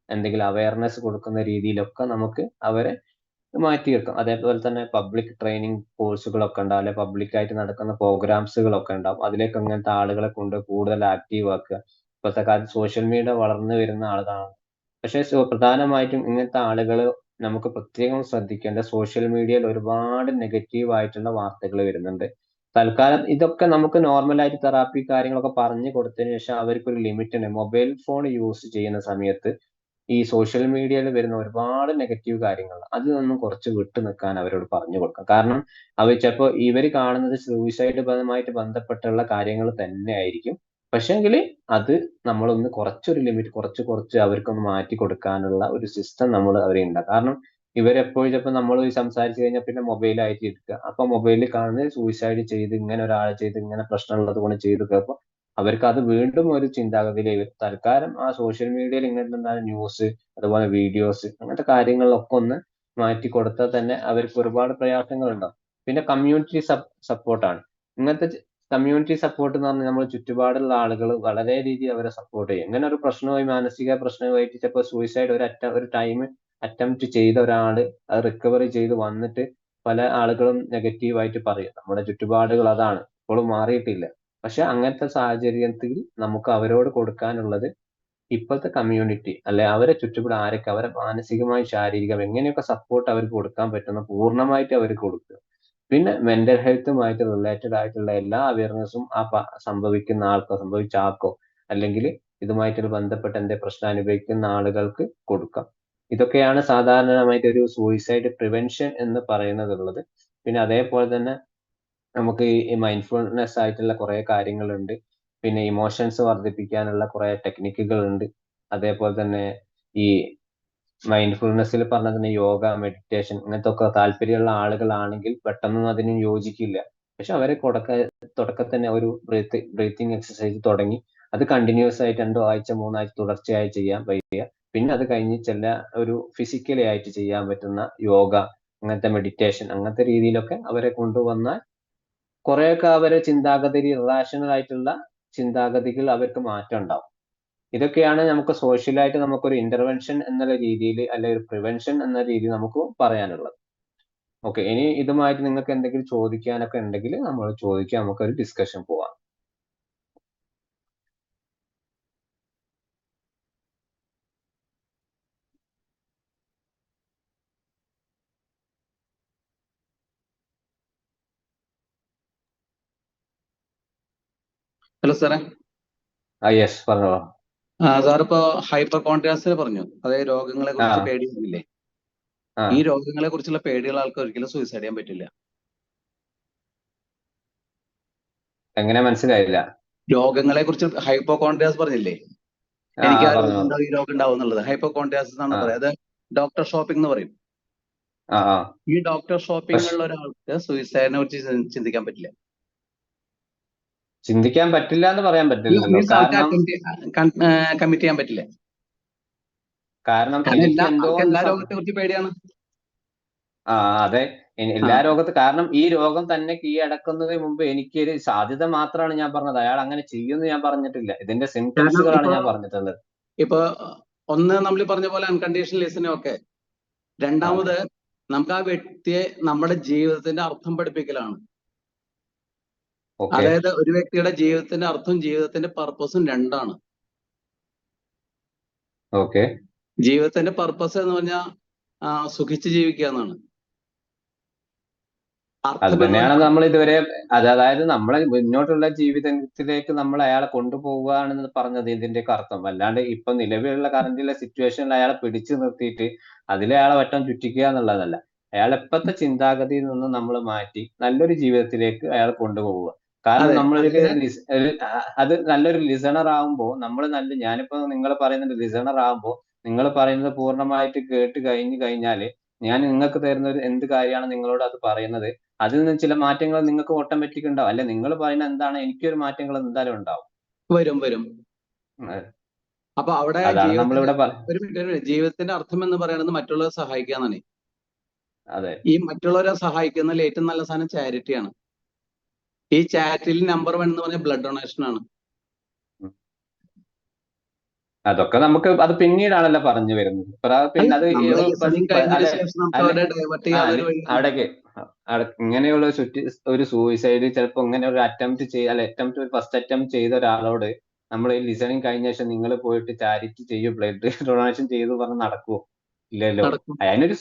എന്തെങ്കിലും അവയർനെസ് കൊടുക്കുന്ന രീതിയിലൊക്കെ നമുക്ക് അവരെ മാറ്റിയെടുക്കാം. അതേപോലെ തന്നെ പബ്ലിക് ട്രെയിനിങ് കോഴ്സുകളൊക്കെ ഉണ്ടാവും, അല്ലെ പബ്ലിക്കായിട്ട് നടക്കുന്ന പ്രോഗ്രാംസുകളൊക്കെ ഉണ്ടാവും. അതിലേക്ക് അങ്ങനത്തെ ആളുകളെ കൊണ്ട് കൂടുതൽ ആക്റ്റീവ് ആക്കുക. ഇപ്പോഴത്തെ കാലത്ത് സോഷ്യൽ മീഡിയ വളർന്നു വരുന്ന ആളാണ്. പക്ഷേ പ്രധാനമായിട്ടും ഇങ്ങനത്തെ ആളുകള് നമുക്ക് പ്രത്യേകം ശ്രദ്ധിക്കേണ്ട, സോഷ്യൽ മീഡിയയിൽ ഒരുപാട് നെഗറ്റീവ് ആയിട്ടുള്ള വാർത്തകൾ വരുന്നുണ്ട്. തൽക്കാലം ഇതൊക്കെ നമുക്ക് നോർമലായിട്ട് തെറാപ്പി കാര്യങ്ങളൊക്കെ പറഞ്ഞു കൊടുത്തതിന് ശേഷം അവർക്കൊരു ലിമിറ്റ് ഉണ്ട്. മൊബൈൽ ഫോൺ യൂസ് ചെയ്യുന്ന സമയത്ത് ഈ സോഷ്യൽ മീഡിയയിൽ വരുന്ന ഒരുപാട് നെഗറ്റീവ് കാര്യങ്ങൾ അതിൽ നിന്നും കുറച്ച് വിട്ടു നിൽക്കാൻ അവരോട് പറഞ്ഞു കൊടുക്കാം. കാരണം അവർ ചിലപ്പോൾ ഇവർ കാണുന്നത് സൂയിസൈഡ് പരമായിട്ട് ബന്ധപ്പെട്ടുള്ള കാര്യങ്ങൾ തന്നെ ആയിരിക്കും. പക്ഷേങ്കില് അത് നമ്മളൊന്ന് കുറച്ചൊരു ലിമിറ്റ് കുറച്ച് അവർക്കൊന്ന് മാറ്റി കൊടുക്കാനുള്ള ഒരു സിസ്റ്റം നമ്മൾ അവരെ ഉണ്ടാക്കുക. കാരണം ഇവരെപ്പോഴും ചിലപ്പോൾ നമ്മൾ സംസാരിച്ചു കഴിഞ്ഞാൽ പിന്നെ മൊബൈലായിട്ട് എടുക്കുക. അപ്പൊ മൊബൈലിൽ കാണുന്നത് സൂയിസൈഡ് ചെയ്ത് ഇങ്ങനെ ഒരാളെ ചെയ്ത് ഇങ്ങനെ പ്രശ്നമുള്ളത് കൊണ്ട് ചെയ്തു കേൾപ്പോൾ അവർക്ക് അത് വീണ്ടും ഒരു ചിന്താഗതിയിലേക്ക് തൽക്കാലം ആ സോഷ്യൽ മീഡിയയിൽ ഇങ്ങനത്തെ ന്യൂസ്, അതുപോലെ വീഡിയോസ്, അങ്ങനത്തെ കാര്യങ്ങളിലൊക്കെ ഒന്ന് മാറ്റി കൊടുത്താൽ തന്നെ അവർക്ക് ഒരുപാട് പ്രയാസങ്ങൾ ഉണ്ടാവും. പിന്നെ കമ്മ്യൂണിറ്റി സപ്പോർട്ടാണ്. ഇങ്ങനത്തെ കമ്മ്യൂണിറ്റി സപ്പോർട്ട് എന്ന് പറഞ്ഞാൽ നമ്മൾ ചുറ്റുപാടുള്ള ആളുകൾ വളരെ രീതിയിൽ അവരെ സപ്പോർട്ട് ചെയ്യും. ഇങ്ങനെ ഒരു പ്രശ്നമായി, മാനസിക പ്രശ്നമായിട്ട് ചിലപ്പോൾ സൂയിസൈഡ് ഒരു ടൈം അറ്റംപ്റ്റ് ചെയ്ത ഒരാള് അത് റിക്കവറി ചെയ്ത് വന്നിട്ട് പല ആളുകളും നെഗറ്റീവായിട്ട് പറയും. നമ്മുടെ ചുറ്റുപാടുകൾ അതാണ്, ഇപ്പോഴും മാറിയിട്ടില്ല. പക്ഷെ അങ്ങനത്തെ സാഹചര്യത്തിൽ നമുക്ക് അവരോട് കൊടുക്കാനുള്ളത് ഇപ്പോഴത്തെ കമ്മ്യൂണിറ്റി അല്ലെ അവരെ ചുറ്റുപാട് ആരൊക്കെ അവരെ മാനസികമായും ശാരീരികം എങ്ങനെയൊക്കെ സപ്പോർട്ട് അവർക്ക് കൊടുക്കാൻ പറ്റുന്ന പൂർണ്ണമായിട്ട് അവർക്ക് കൊടുക്കുക. പിന്നെ മെന്റൽ ഹെൽത്തുമായിട്ട് റിലേറ്റഡ് ആയിട്ടുള്ള എല്ലാ അവയർനെസ്സും സംഭവിക്കുന്ന ആൾക്കോ, സംഭവിച്ച ആൾക്കോ, അല്ലെങ്കിൽ ഇതുമായിട്ട് ബന്ധപ്പെട്ട് എന്റെ പ്രശ്നം അനുഭവിക്കുന്ന ആളുകൾക്ക് കൊടുക്കാം. ഇതൊക്കെയാണ് സാധാരണമായിട്ട് ഒരു സൂയിസൈഡ് പ്രിവെൻഷൻ എന്ന് പറയുന്നതുള്ളത്. പിന്നെ അതേപോലെ തന്നെ നമുക്ക് ഈ മൈൻഡ്ഫുൾനെസ് ആയിട്ടുള്ള കുറെ കാര്യങ്ങളുണ്ട്. പിന്നെ ഇമോഷൻസ് വർദ്ധിപ്പിക്കാനുള്ള കുറെ ടെക്നിക്കുകൾ ഉണ്ട്. അതേപോലെ തന്നെ ഈ മൈൻഡ്ഫുൾനെസ്സിൽ പറഞ്ഞ തന്നെ യോഗ, മെഡിറ്റേഷൻ ഇങ്ങനത്തെ ഒക്കെ താല്പര്യമുള്ള ആളുകളാണെങ്കിൽ പെട്ടെന്നൊന്നും അതിന് യോജിക്കില്ല. പക്ഷെ അവരെ തുടക്കത്തിൽ തന്നെ ഒരു ബ്രീത്തിങ് എക്സസൈസ് തുടങ്ങി അത് കണ്ടിന്യൂസ് ആയിട്ട് 2 ആഴ്ച 3 ആഴ്ച തുടർച്ചയായി ചെയ്യാൻ പറ്റുക. പിന്നെ അത് കഴിഞ്ഞ് ചില ഒരു ഫിസിക്കലി ആയിട്ട് ചെയ്യാൻ പറ്റുന്ന യോഗ, അങ്ങനത്തെ മെഡിറ്റേഷൻ അങ്ങനത്തെ രീതിയിലൊക്കെ അവരെ കൊണ്ടുവന്നാൽ കുറെയൊക്കെ അവരെ ചിന്താഗതി ഇറാഷണൽ ആയിട്ടുള്ള ചിന്താഗതികൾ അവർക്ക് മാറ്റം ഉണ്ടാവും. ഇതൊക്കെയാണ് നമുക്ക് സോഷ്യലായിട്ട് നമുക്കൊരു ഇന്റർവെൻഷൻ എന്നുള്ള രീതിയിൽ അല്ലെ ഒരു പ്രിവെൻഷൻ എന്ന രീതിയിൽ നമുക്ക് പറയാനുള്ളത്. ഓക്കെ, ഇനി ഇതുമായിട്ട് നിങ്ങൾക്ക് എന്തെങ്കിലും ചോദിക്കാനൊക്കെ ഉണ്ടെങ്കിൽ നമ്മൾ ചോദിക്കാം, നമുക്കൊരു ഡിസ്കഷൻ പോവാം. ഹലോ സാറേ. യെസ്, പറഞ്ഞോളൂ. സാറിപ്പോ ഹൈപ്പർ കോൺട്രാസ്റ്റിൽ പറഞ്ഞു, അതായത് രോഗങ്ങളെ കുറിച്ച് പേടിയില്ലേ. ഈ രോഗങ്ങളെ കുറിച്ചുള്ള പേടിയുള്ള ആൾക്ക് ഒരിക്കലും സൂയിസൈഡ് ചെയ്യാൻ പറ്റില്ല. എങ്ങനെ മനസ്സിലായില്ല? രോഗങ്ങളെ കുറിച്ച് ഹൈപ്പോ കോൺട്രാസ് പറഞ്ഞില്ലേ, എനിക്ക് ആ രോഗം ഉണ്ടാവും, ഈ രോഗം ഉണ്ടാവും എന്നുള്ളത് ഹൈപ്പോ കോൺട്രാസ് എന്നാണ് പറയുന്നത്. അത് ഡോക്ടർ ഷോപ്പിംഗ് എന്ന് പറയും. ഈ ഡോക്ടർ ഷോപ്പിംഗ് ഉള്ള ഒരാൾക്ക് സൂയിസൈഡിനെ കുറിച്ച് ചിന്തിക്കാൻ പറ്റില്ല. ചിന്തിക്കാൻ പറ്റില്ല എന്ന് പറയാൻ പറ്റില്ലല്ലോ, കാരണം കമ്മിറ്റ് ചെയ്യാൻ പറ്റില്ല. കാരണം എല്ലാ രോഗത്തെ കുറിച്ച് പേടിയാണ്. അതെ, എല്ലാ കാരണം ഈ രോഗം തന്നെ കീഴടക്കുന്നതിന് മുമ്പ് എനിക്കൊരു സാധ്യത മാത്രമാണ് ഞാൻ പറഞ്ഞത്. അയാൾ അങ്ങനെ ചെയ്യുമെന്ന് ഞാൻ പറഞ്ഞിട്ടില്ല. ഇതിന്റെ സിംറ്റംസുകളാണ് ഞാൻ പറഞ്ഞിട്ടുള്ളത്. ഇപ്പൊ ഒന്ന് നമ്മൾ പറഞ്ഞ പോലെ അൺകണ്ടീഷണൽ ലിസണിങ് ഒക്കെ. രണ്ടാമത് നമുക്ക് ആ വ്യക്തിയെ നമ്മുടെ ജീവിതത്തിന്റെ അർത്ഥം പഠിപ്പിക്കലാണ്. അതായത് ഒരു വ്യക്തിയുടെ ജീവിതത്തിന്റെ അർത്ഥവും ജീവിതത്തിന്റെ പർപ്പസും രണ്ടാണ്. ജീവിതത്തിന്റെ പർപ്പസ് എന്ന് പറഞ്ഞാൽ സുഖിച്ച് ജീവിക്കുക എന്നാണ്. അത് തന്നെയാണ് നമ്മൾ ഇതുവരെ, അതായത് നമ്മളെ മുന്നോട്ടുള്ള ജീവിതത്തിലേക്ക് നമ്മൾ അയാളെ കൊണ്ടുപോവുകയാണെന്ന് പറഞ്ഞത് ഇതിന്റെയൊക്കെ അർത്ഥം. അല്ലാണ്ട് ഇപ്പൊ നിലവിലുള്ള കറന്റിലെ സിറ്റുവേഷനിൽ അയാളെ പിടിച്ചു നിർത്തിയിട്ട് അതിലെ അയാളെ വട്ടം ചുറ്റിക്കുക എന്നുള്ളതല്ല. അയാൾ ഇപ്പോഴത്തെ ചിന്താഗതിയിൽ നിന്ന് നമ്മൾ മാറ്റി നല്ലൊരു ജീവിതത്തിലേക്ക് അയാൾ കൊണ്ടുപോവുക. കാരണം നമ്മളൊരു അത് നല്ലൊരു ലിസണർ ആകുമ്പോൾ ഞാനിപ്പോ നിങ്ങൾ പറയുന്നത് ലിസണർ ആകുമ്പോൾ നിങ്ങൾ പറയുന്നത് പൂർണ്ണമായിട്ട് കേട്ട് കഴിഞ്ഞാല് ഞാൻ നിങ്ങൾക്ക് തരുന്ന എന്ത് കാര്യമാണ് നിങ്ങളോട് അത് പറയുന്നത്, അതിൽ നിന്ന് ചില മാറ്റങ്ങൾ നിങ്ങൾക്ക് ഓട്ടോമാറ്റിക് ഉണ്ടാവും. അല്ലെ, നിങ്ങൾ പറയുന്ന എന്താണ് എനിക്കൊരു മാറ്റങ്ങൾ എന്തായാലും ഉണ്ടാവും. വരും. അപ്പൊ അവിടെ ജീവിതത്തിന്റെ അർത്ഥം എന്ന് പറയുന്നത് മറ്റുള്ളവരെ സഹായിക്കാന്നാണ്. ഈ മറ്റുള്ളവരെ സഹായിക്കുന്നതിൽ ഏറ്റവും നല്ല സാധനം ചാരിറ്റിയാണ്. ഈ ചാരിറ്റിയിൽ നമ്പർ 1 എന്ന് പറഞ്ഞ ബ്ലഡ് ഡൊണേഷൻ ആണ്. അതൊക്കെ നമുക്ക് അത് പിന്നീടാണല്ലോ പറഞ്ഞു വരുന്നത്. പിന്നെ അത് അവിടേക്ക് ഇങ്ങനെയുള്ള ഒരു സൂയിസൈഡ് ചിലപ്പോ ഇങ്ങനെ ഒരു ഫസ്റ്റ് അറ്റംപ്റ്റ് ചെയ്ത ഒരാളോട് നമ്മൾ ഈ ലിസണിങ് കഴിഞ്ഞ ശേഷം നിങ്ങൾ പോയിട്ട് ചാരിറ്റി ചെയ്യൂ, ബ്ലഡ് ഡൊണേഷൻ ചെയ്തു പറഞ്ഞ് നടക്കുവോ? ഇല്ലല്ലോ. അതിനൊരു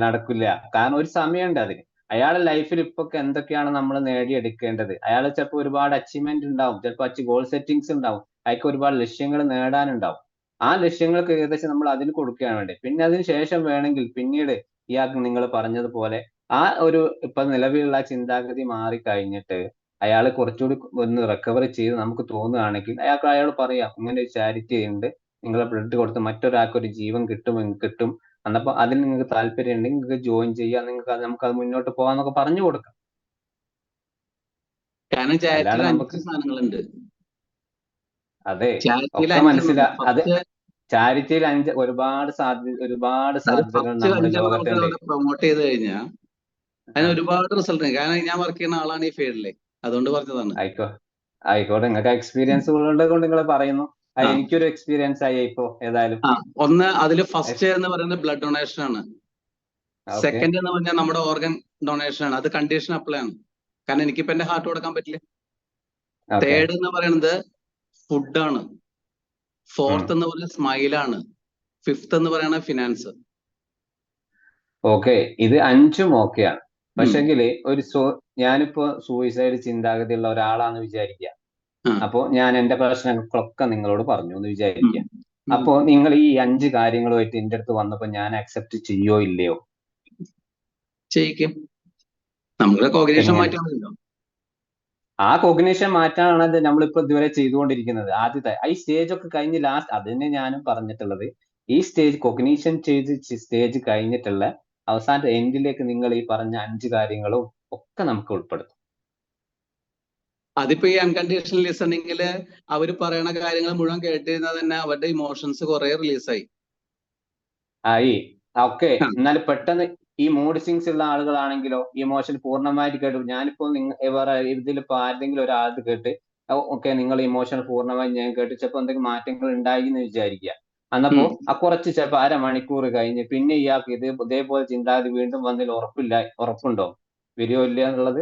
നടക്കില്ല. കാരണം ഒരു സമയമുണ്ട് അതിന്. അയാളുടെ ലൈഫിൽ ഇപ്പൊ എന്തൊക്കെയാണ് നമ്മൾ നേടിയെടുക്കേണ്ടത്. അയാൾ ചിലപ്പോൾ ഒരുപാട് അച്ചീവ്മെന്റ് ഉണ്ടാവും, ചിലപ്പോൾ ഗോൾ സെറ്റിങ്സ് ഉണ്ടാവും, അയാൾക്ക് ഒരുപാട് ലക്ഷ്യങ്ങൾ നേടാനുണ്ടാവും. ആ ലക്ഷ്യങ്ങൾക്ക് ഏകദേശം നമ്മൾ അതിന് കൊടുക്കുകയാണ് വേണ്ടത്. പിന്നെ അതിന് ശേഷം വേണമെങ്കിൽ പിന്നീട് ഇയാൾക്ക് നിങ്ങൾ പറഞ്ഞതുപോലെ ആ ഒരു ഇപ്പൊ നിലവിലുള്ള ചിന്താഗതി മാറിക്കഴിഞ്ഞിട്ട് അയാൾ കുറച്ചുകൂടി ഒന്ന് റിക്കവറി ചെയ്ത് നമുക്ക് തോന്നുകയാണെങ്കിൽ അയാൾ പറയാം, ഇങ്ങനെ ഒരു ചാരിറ്റി ഉണ്ട്, നിങ്ങളെ ബ്ലഡ് കൊടുത്ത് മറ്റൊരാൾക്ക് ഒരു ജീവൻ കിട്ടും, എന്നപ്പോ അതിന് നിങ്ങൾക്ക് താല്പര്യം ഉണ്ടെങ്കിൽ നിങ്ങൾക്ക് ജോയിൻ ചെയ്യാം, നമുക്ക് അത് മുന്നോട്ട് പോകാന്നൊക്കെ പറഞ്ഞു കൊടുക്കാം. കാരണം സാധനങ്ങളുണ്ട്. അതെ, ചാരിറ്റിയിൽ ഒക്കെ 5 മനസ്സിലാ. അത് ഫസ്റ്റ് ചാരിറ്റിയിൽ ഒരുപാട് സാധ്യതകൾ ഫസ്റ്റ് നമ്മുടെ 5 നമുക്ക് ലോകത്തുണ്ട്. അവിടെ പ്രൊമോട്ട് ചെയ്ത് കഴിഞ്ഞാൽ ആ അതിന് ഒരുപാട് റിസൾട്ട് ഉണ്ട്. കാരണം ഞാൻ വർക്ക് ചെയ്യുന്ന ആളാണ് ഈ ഫീൽഡിൽ, അതുകൊണ്ട് പറഞ്ഞതാണ്. ആയിക്കോ ആയിക്കോട്ടെ, നിങ്ങൾക്ക് എക്സ്പീരിയൻസ് ഉള്ളത് കൊണ്ട് നിങ്ങൾ പറയുന്നു. ആ എനിക്കൊരു എക്സ്പീരിയൻസ് ആയി ഇപ്പോ ഏതായാലും. ഒന്ന് അതിൽ ഫസ്റ്റ് എന്ന് പറയുന്നത് ബ്ലഡ് ഡൊണേഷൻ ആണ്. ഓക്കെ സെക്കൻഡ് എന്ന് പറഞ്ഞാൽ നമ്മുടെ ഓർഗൻ ഡൊണേഷൻ ആണ്. അത് കണ്ടീഷൻ അപ്ലൈ ആണ്, കാരണം എനിക്കിപ്പോ എന്റെ ഹാർട്ട് കൊടുക്കാൻ പറ്റില്ല. ഓക്കെ തേർഡ് എന്ന് പറയുന്നത് ഫുഡാണ്. ഫോർത്ത് എന്ന് പറയുന്നത് സ്മൈലാണ്. ഫിഫ്ത്ത് എന്ന് പറയുന്നത് ഫിനാൻസ്. ഓക്കെ, ഇത് 5ഉം ഓക്കെയാണ്. പക്ഷെങ്കില് ഞാനിപ്പോ സൂയിസൈഡ് ചിന്താഗതിയുള്ള ഒരാളാന്ന് വിചാരിക്കുക. അപ്പോ ഞാൻ എന്റെ പ്രശ്നങ്ങളൊക്കെ നിങ്ങളോട് പറഞ്ഞു എന്ന് വിചാരിക്കുക. അപ്പോ നിങ്ങൾ ഈ 5 കാര്യങ്ങളുമായിട്ട് എന്റെ അടുത്ത് വന്നപ്പോ ഞാൻ അക്സെപ്റ്റ് ചെയ്യോ ഇല്ലയോ? ചെയ്യിക്കും. നമ്മുടെ കോഗ്നിഷൻ എങ്ങനെ? മാറ്റാൻ മതിയല്ലോ. ആ കോഗ്നിഷൻ മാറ്റാനാണ് നമ്മളിപ്പോ ഇതുവരെ ചെയ്തുകൊണ്ടിരിക്കുന്നത്. ആദ്യത്തെ ഈ സ്റ്റേജ് ഒക്കെ കഴിഞ്ഞ് ലാസ്റ്റ്, അതിനെ ഞാനും പറഞ്ഞിട്ടുള്ളത്, ഈ സ്റ്റേജ് കോഗ്നിഷൻ സ്റ്റേജ് കഴിഞ്ഞിട്ടുള്ള അവസാനത്തെ എൻഡിലേക്ക് നിങ്ങൾ ഈ പറഞ്ഞ 5 കാര്യങ്ങളും ഒക്കെ നമുക്ക് ഉൾപ്പെടുത്തും. അതിപ്പോ ഈ അൺകണ്ടീഷണൽ ലിസണിങ്ങില് അവര് പറയണ കാര്യങ്ങൾ മുഴുവൻ കേട്ടിരുന്നാൽ തന്നെ അവരുടെ ഇമോഷൻസ് കുറെ റിലീസായി. ഓക്കെ, എന്നാൽ പെട്ടെന്ന് ഈ മൂഡ് സ്വിങ്സ് ഉള്ള ആളുകളാണെങ്കിലോ, ഇമോഷൻ പൂർണ്ണമായിട്ട് കേട്ടു. ഞാനിപ്പോ ഇതിലിപ്പോ ആരെങ്കിലും ഒരാൾക്ക് കേട്ട് ഓക്കെ നിങ്ങൾ ഇമോഷൻ പൂർണ്ണമായി ഞാൻ കേട്ട് ചിലപ്പോൾ എന്തെങ്കിലും മാറ്റങ്ങൾ ഉണ്ടായി എന്ന് വിചാരിക്കുക. അന്നപ്പോ കുറച്ച് ചിലപ്പോൾ അരമണിക്കൂർ കഴിഞ്ഞ് പിന്നെ ഇയാൾക്ക് ഇതേപോലെ ചിന്താഗതി വീണ്ടും വന്നതിൽ ഉറപ്പുണ്ടോ? വരുമോ ഇല്ല എന്നുള്ളത്,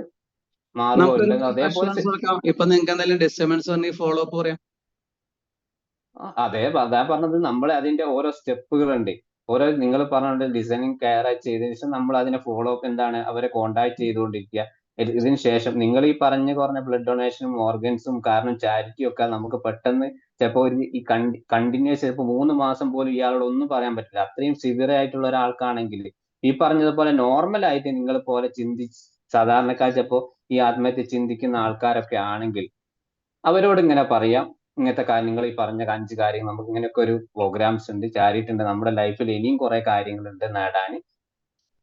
മാറുമോ നമുക്കൊരു ഇല്ലെന്നോ? അതേപോലെ അഷുറൻസ് കൊടുക്കാം. ഇപ്പൊ നിങ്ങൾക്ക് എന്തെങ്കിലും ഡിസ്റ്റർബൻസ് ഉണ്ടെങ്കിൽ ഫോളോ അപ്പ് പറയാം. അതാ പറഞ്ഞത്, നമ്മൾ അതിന്റെ ഓരോ സ്റ്റെപ്പുകളുണ്ട്. നിങ്ങൾ പറഞ്ഞ ലിസണിങ് കെയർ ചെയ്തതിനു ശേഷം നമ്മൾ അതിനെ ഫോളോ അപ്പ് എന്താണ്, അവരെ കോണ്ടാക്ട് ചെയ്തുകൊണ്ടിരിക്കുക. ഇതിന് ശേഷം നിങ്ങൾ ഈ പറഞ്ഞ ബ്ലഡ് ഡൊണേഷനും ഓർഗൻസും കാരണം ചാരിറ്റിയും ഒക്കെ നമുക്ക് പെട്ടെന്ന് ചിലപ്പോൾ ഈ കണ്ടിന്യൂസ് ചിലപ്പോൾ 3 മാസം പോലും ഇയാളോട് ഒന്നും പറയാൻ പറ്റില്ല. അത്രയും സിവിയർ ആയിട്ടുള്ള ഒരാൾക്കാണെങ്കിൽ ഈ പറഞ്ഞതുപോലെ നോർമൽ ആയിട്ട് നിങ്ങൾ പോലെ സാധാരണക്കാർ ചിലപ്പോൾ ഈ ആത്മഹത്യ ചിന്തിക്കുന്ന ആൾക്കാരൊക്കെ ആണെങ്കിൽ അവരോട് ഇങ്ങനെ പറയാം, ഇങ്ങനത്തെ കാര്യങ്ങൾ, ഈ പറഞ്ഞ 5 കാര്യങ്ങൾ, നമുക്ക് ഇങ്ങനെയൊക്കെ ഒരു പ്രോഗ്രാംസ് ഉണ്ട്, ചാരിറ്റി ഉണ്ട്, നമ്മുടെ ലൈഫിൽ ഇനിയും കുറെ കാര്യങ്ങളുണ്ട് നേടാൻ.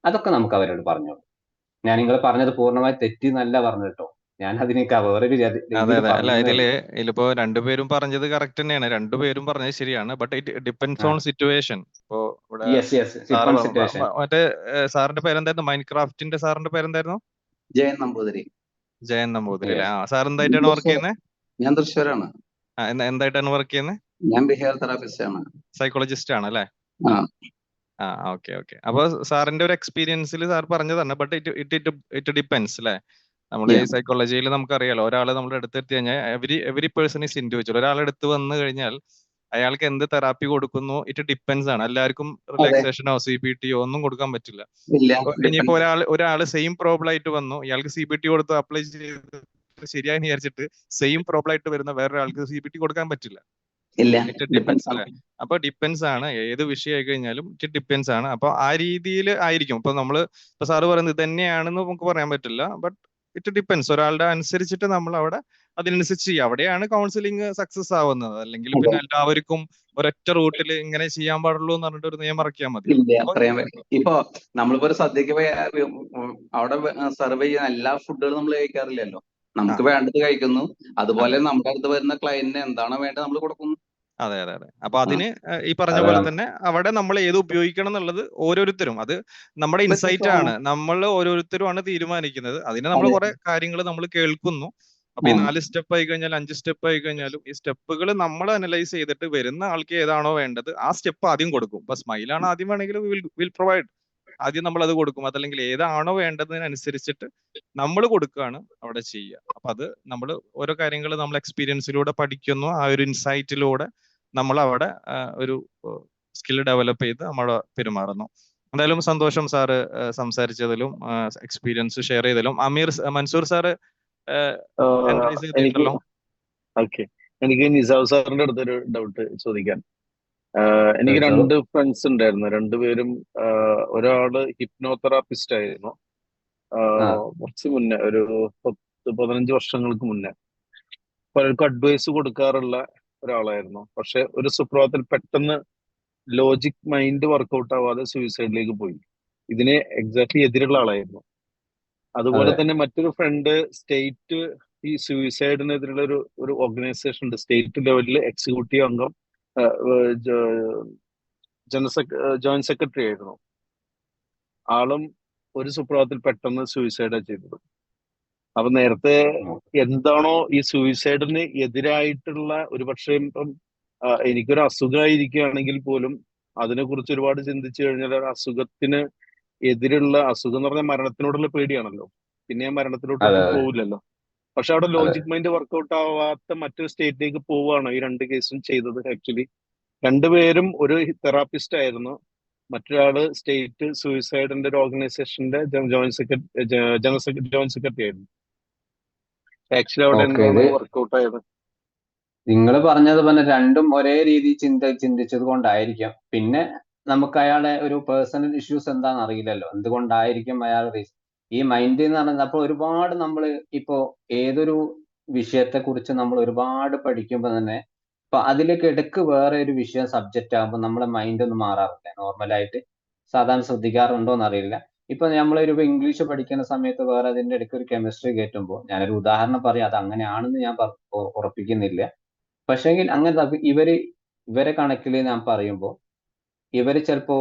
അതൊക്കെ നമുക്ക് അവരോട് പറഞ്ഞോളൂ. ഞാൻ നിങ്ങൾ പറഞ്ഞത് പൂർണ്ണമായി തെറ്റി എന്നല്ല പറഞ്ഞു കേട്ടോ. ഞാൻ അതിനേക്കാ വേറൊരു അതെ രീതിയിൽ അതെ അല്ല പറഞ്ഞേ ഉള്ളൂ. ഇതിലിപ്പോ രണ്ടുപേരും പറഞ്ഞത് കറക്റ്റ് തന്നെയാണ്. രണ്ടുപേരും പറഞ്ഞത് ശരിയാണ്. But it depends on situation. ഇപ്പോ ഇവിടെ സാറ് സിറ്റുവേഷൻ. മറ്റേ സാറിന്റെ പേരെന്തായിരുന്നു? മൈൻക്രാഫ്റ്റിന്റെ സാറിന്റെ പേരെന്തായിരുന്നു? ജയൻ നമ്പൂതിരി. ജയൻ നമ്പൂതിരി അല്ലേ? സാർ എന്തായിട്ടാണ് വർക്ക് ചെയ്യുന്നത്? ഞാൻ തൃശ്ശൂരാണ്. എന്തായിട്ടാണ് വർക്ക് ചെയ്യുന്നത്? ഞാൻ ബിഹേവിയർ തെറാപ്പിസ്റ്റ് ആണ്. സൈക്കോളജിസ്റ്റ് ആണ് അല്ലേ? ആ ഓക്കെ ഓക്കെ. അപ്പൊ സാറിന്റെ ഒരു എക്സ്പീരിയൻസിൽ സാർ പറഞ്ഞതാണ്. ബട്ട് ഇറ്റ് ഡിപ്പെൻസ് അല്ലേ? നമ്മൾ ഈ സൈക്കോളജിയിൽ നമുക്കറിയാലോ, ഒരാളെ നമ്മുടെ അടുത്ത് എത്തി കഴിഞ്ഞാൽ എവരി പേഴ്സൺ ഈസ് ഇൻഡിവിജ്വൽ. ഒരാളെടുത്ത് വന്നു കഴിഞ്ഞാൽ അയാൾക്ക് എന്ത് തെറാപ്പി കൊടുക്കുന്നു ഇറ്റ് ഡിപ്പെൻസ് ആണ്. എല്ലാവർക്കും റിലാക്സേഷനോ CBT ഒന്നും കൊടുക്കാൻ പറ്റില്ല. ഇനിയിപ്പോ ഒരാൾ സെയിം പ്രോബ്ലം ആയിട്ട് വന്നു, ഇയാൾക്ക് CBT കൊടുത്ത് അപ്ലൈ ചെയ്ത് ശരിയായി വിചാരിച്ചിട്ട് സെയിം പ്രോബ്ലം ആയിട്ട് വരുന്ന വേറൊരാൾക്ക് CBT കൊടുക്കാൻ പറ്റില്ല. ഇറ്റ് ഡിപ്പെൻസ് അല്ലെ? അപ്പൊ ഡിപ്പെൻസ് ആണ്. ഏത് വിഷയമായി കഴിഞ്ഞാലും ഇറ്റ് ഡിപ്പെൻസ് ആണ്. അപ്പൊ ആ രീതിയിൽ ആയിരിക്കും. ഇപ്പൊ സാറ് പറയുന്നത് ഇത് തന്നെയാണെന്ന് നമുക്ക് പറയാൻ പറ്റില്ല. But it depends. ഒരാളുടെ അനുസരിച്ചിട്ട് നമ്മൾ അവിടെ അതിനനുസരിച്ച് ചെയ്യുക. അവിടെയാണ് കൗൺസിലിംഗ് സക്സസ് ആവുന്നത്. അല്ലെങ്കിൽ പിന്നെ എല്ലാവർക്കും ഒരൊറ്റ റൂട്ടിൽ ഇങ്ങനെ ചെയ്യാൻ പാടുള്ളൂ എന്ന് പറഞ്ഞിട്ട് ഒരു നിയമം ഇറക്കിയാൽ മതി. ഇപ്പൊ നമ്മളിപ്പോ ഒരു സദ്യക്ക് പോയി അവിടെ സെർവ് ചെയ്യുന്ന എല്ലാ ഫുഡുകളും നമ്മൾ കഴിക്കാറില്ലല്ലോ. നമുക്ക് വേണ്ടത് കഴിക്കുന്നു. അതുപോലെ നമ്മുടെ അടുത്ത് വരുന്ന ക്ലയന്റിന് എന്താണോ വേണ്ടത് നമ്മൾ കൊടുക്കുന്നു. അതെ അതെ അതെ. അപ്പൊ അതിന് ഈ പറഞ്ഞ പോലെ തന്നെ അവിടെ നമ്മൾ ഏത് ഉപയോഗിക്കണം എന്നുള്ളത് ഓരോരുത്തരും, അത് നമ്മുടെ ഇൻസൈറ്റ് ആണ്. നമ്മൾ ഓരോരുത്തരും ആണ് തീരുമാനിക്കുന്നത്. അതിന് നമ്മൾ കുറെ കാര്യങ്ങൾ നമ്മൾ കേൾക്കുന്നു. അപ്പൊ ഈ 4 സ്റ്റെപ്പ് ആയി കഴിഞ്ഞാൽ 5 സ്റ്റെപ്പ് ആയി കഴിഞ്ഞാലും ഈ സ്റ്റെപ്പുകൾ നമ്മൾ അനലൈസ് ചെയ്തിട്ട് വരുന്ന ആൾക്ക് ഏതാണോ വേണ്ടത് ആ സ്റ്റെപ്പ് ആദ്യം കൊടുക്കും. ഇപ്പൊ സ്മൈലാണ് ആദ്യം വേണമെങ്കിൽ വിൽ പ്രൊവൈഡ്, ആദ്യം നമ്മൾ അത് കൊടുക്കും. അതല്ലെങ്കിൽ ഏതാണോ വേണ്ടതിനനുസരിച്ചിട്ട് നമ്മൾ കൊടുക്കുകയാണ് അവിടെ ചെയ്യുക. അപ്പൊ അത് നമ്മൾ ഓരോ കാര്യങ്ങൾ നമ്മൾ എക്സ്പീരിയൻസിലൂടെ പഠിക്കുന്നു. ആ ഒരു ഇൻസൈറ്റിലൂടെ നമ്മൾ അവിടെ ഒരു സ്കിൽ ഡെവലപ്പ് ചെയ്ത് നമ്മൾ പെരുമാറുന്നു. എന്തായാലും സന്തോഷം സാറ് സംസാരിച്ചതിലും എക്സ്പീരിയൻസ് ഷെയർ ചെയ്തതിലും. മൻസൂർ സാറ് എനിക്ക് നിസാം സാറിന്റെ അടുത്തൊരു ഡൗട്ട് ചോദിക്കാൻ. എനിക്ക് 2 ഫ്രണ്ട്സ് ഉണ്ടായിരുന്നു. രണ്ടുപേരും ഒരാള് ഹിപ്നോതെറാപ്പിസ്റ്റ് ആയിരുന്നു. കുറച്ച് മുന്നേ, ഒരു 10-15 വർഷങ്ങൾക്ക് മുന്നേ പലർക്കും അഡ്വൈസ് കൊടുക്കാറുള്ള ഒരാളായിരുന്നു. പക്ഷെ ഒരു സുപ്രഭാതത്തിൽ പെട്ടെന്ന് ലോജിക് മൈൻഡ് വർക്കൗട്ട് ആവാതെ സൂയിസൈഡിലേക്ക് പോയി. ഇതിന് എക്സാക്ട്ലി എതിരുള്ള ആളായിരുന്നു. അതുപോലെ തന്നെ മറ്റൊരു ഫ്രണ്ട് സ്റ്റേറ്റ് ഈ സൂയിസൈഡിനെതിരെയുള്ള ഒരു ഓർഗനൈസേഷൻ ഉണ്ട്, സ്റ്റേറ്റ് ലെവലിൽ എക്സിക്യൂട്ടീവ് അംഗം, ജോയിന്റ് സെക്രട്ടറി ആയിരുന്നു. ആളും ഒരു സുപ്രഭാതത്തിൽ പെട്ടെന്ന് സൂയിസൈഡ് ചെയ്തത്. അപ്പൊ നേരത്തെ എന്താണോ ഈ സൂയിസൈഡിന് എതിരായിട്ടുള്ള, ഒരു പക്ഷേ ഇപ്പം എനിക്കൊരു അസുഖമായിരിക്കുകയാണെങ്കിൽ പോലും അതിനെക്കുറിച്ച് ഒരുപാട് ചിന്തിച്ചു കഴിഞ്ഞാൽ അസുഖത്തിന് എതിരുള്ള, അസുഖം എന്ന് പറഞ്ഞാൽ മരണത്തിനോടുള്ള പേടിയാണല്ലോ, പിന്നെ ഞാൻ മരണത്തിലോട്ടൊന്നും പോവില്ലല്ലോ. പക്ഷെ അവിടെ ലോജിക് മൈൻഡ് വർക്കൗട്ട് ആവാത്ത മറ്റൊരു സ്റ്റേറ്റിലേക്ക് പോവുകയാണ് ഈ രണ്ട് കേസും ചെയ്തത്. ആക്ച്വലി രണ്ടുപേരും ഒരു തെറാപ്പിസ്റ്റ് ആയിരുന്നു, മറ്റൊരാള് സ്റ്റേറ്റ് സൂയിസൈഡിന്റെ ഒരു ഓർഗനൈസേഷന്റെ ജോയിന്റ് സെക്രട്ടറി ആയിരുന്നു. ആക്ച്വലി അവിടെ എന്താണ് വർക്കൗട്ട് ആയത്? നിങ്ങൾ പറഞ്ഞത് പോലെ രണ്ടും ഒരേ രീതി ചിന്തിച്ചത് കൊണ്ടായിരിക്കാം. പിന്നെ നമുക്ക് അയാളെ ഒരു പേഴ്സണൽ ഇഷ്യൂസ് എന്താണെന്ന് അറിയില്ലല്ലോ, എന്തുകൊണ്ടായിരിക്കും അയാൾ ഈ മൈൻഡ് എന്ന് പറയുന്നത്. അപ്പോൾ ഒരുപാട് നമ്മൾ ഇപ്പോ ഏതൊരു വിഷയത്തെ കുറിച്ച് നമ്മൾ ഒരുപാട് പഠിക്കുമ്പോൾ തന്നെ ഇപ്പൊ അതിലേക്ക് ഇടയ്ക്ക് വേറെ ഒരു വിഷയം സബ്ജക്റ്റ് ആകുമ്പോൾ നമ്മളെ മൈൻഡ് ഒന്നും മാറാറില്ല. നോർമലായിട്ട് സാധാരണ ശ്രദ്ധിക്കാറുണ്ടോ എന്നറിയില്ല. ഇപ്പൊ നമ്മളൊരു ഇംഗ്ലീഷ് പഠിക്കുന്ന സമയത്ത് വേറെ അതിന്റെ ഇടയ്ക്ക് ഒരു കെമിസ്ട്രി കയറ്റുമ്പോൾ, ഞാനൊരു ഉദാഹരണം പറയാം, അത് അങ്ങനെയാണെന്ന് ഞാൻ ഉറപ്പിക്കുന്നില്ല. പക്ഷെങ്കിൽ അങ്ങനത്തെ ഇവരെ കണക്കിൽ ഞാൻ പറയുമ്പോൾ ഇവര് ചിലപ്പോ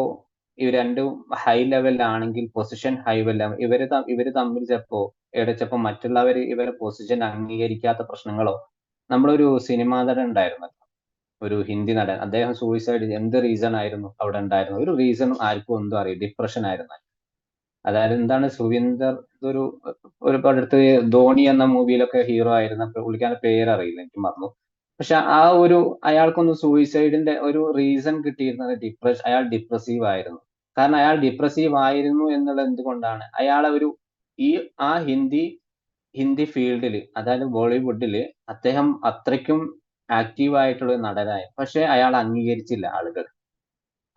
രണ്ടും ഹൈ ലെവലിലാണെങ്കിൽ, പൊസിഷൻ ഹൈ ലെവൽ, ഇവര് തമ്മിൽ ചിലപ്പോ മറ്റുള്ളവർ ഇവരെ പൊസിഷൻ അംഗീകരിക്കാത്ത പ്രശ്നങ്ങളോ. നമ്മളൊരു സിനിമാ നടൻ ഉണ്ടായിരുന്നു, ഒരു ഹിന്ദി നടൻ, അദ്ദേഹം സൂയിസൈഡ് എന്ത് റീസൺ ആയിരുന്നു അവിടെ ഉണ്ടായിരുന്നത്? ഒരു റീസൺ ആർക്കും ഒന്നും അറിയില്ല, ഡിപ്രഷൻ ആയിരുന്നു. അതായത് എന്താണ്, സുവിന്ദർ, ഒരു അടുത്ത് ധോണി എന്ന മൂവിയിലൊക്കെ ഹീറോ ആയിരുന്ന പുള്ളിക്കാരുടെ പേരറിയില്ല, എനിക്ക് മറന്നു. പക്ഷെ അയാൾക്കൊന്നും സൂയിസൈഡിന്റെ ഒരു റീസൺ കിട്ടിയിരുന്നത് അയാൾ ഡിപ്രസീവ് ആയിരുന്നു. കാരണം അയാൾ ഡിപ്രസീവ് ആയിരുന്നു എന്നുള്ളത് എന്തുകൊണ്ടാണ്? അയാളെ ആ ഹിന്ദി ഫീൽഡിൽ, അതായത് ബോളിവുഡില് അദ്ദേഹം അത്രയ്ക്കും ആക്റ്റീവ് ആയിട്ടുള്ള ഒരു നടനായി. പക്ഷെ അയാൾ അംഗീകരിച്ചില്ല ആളുകൾ.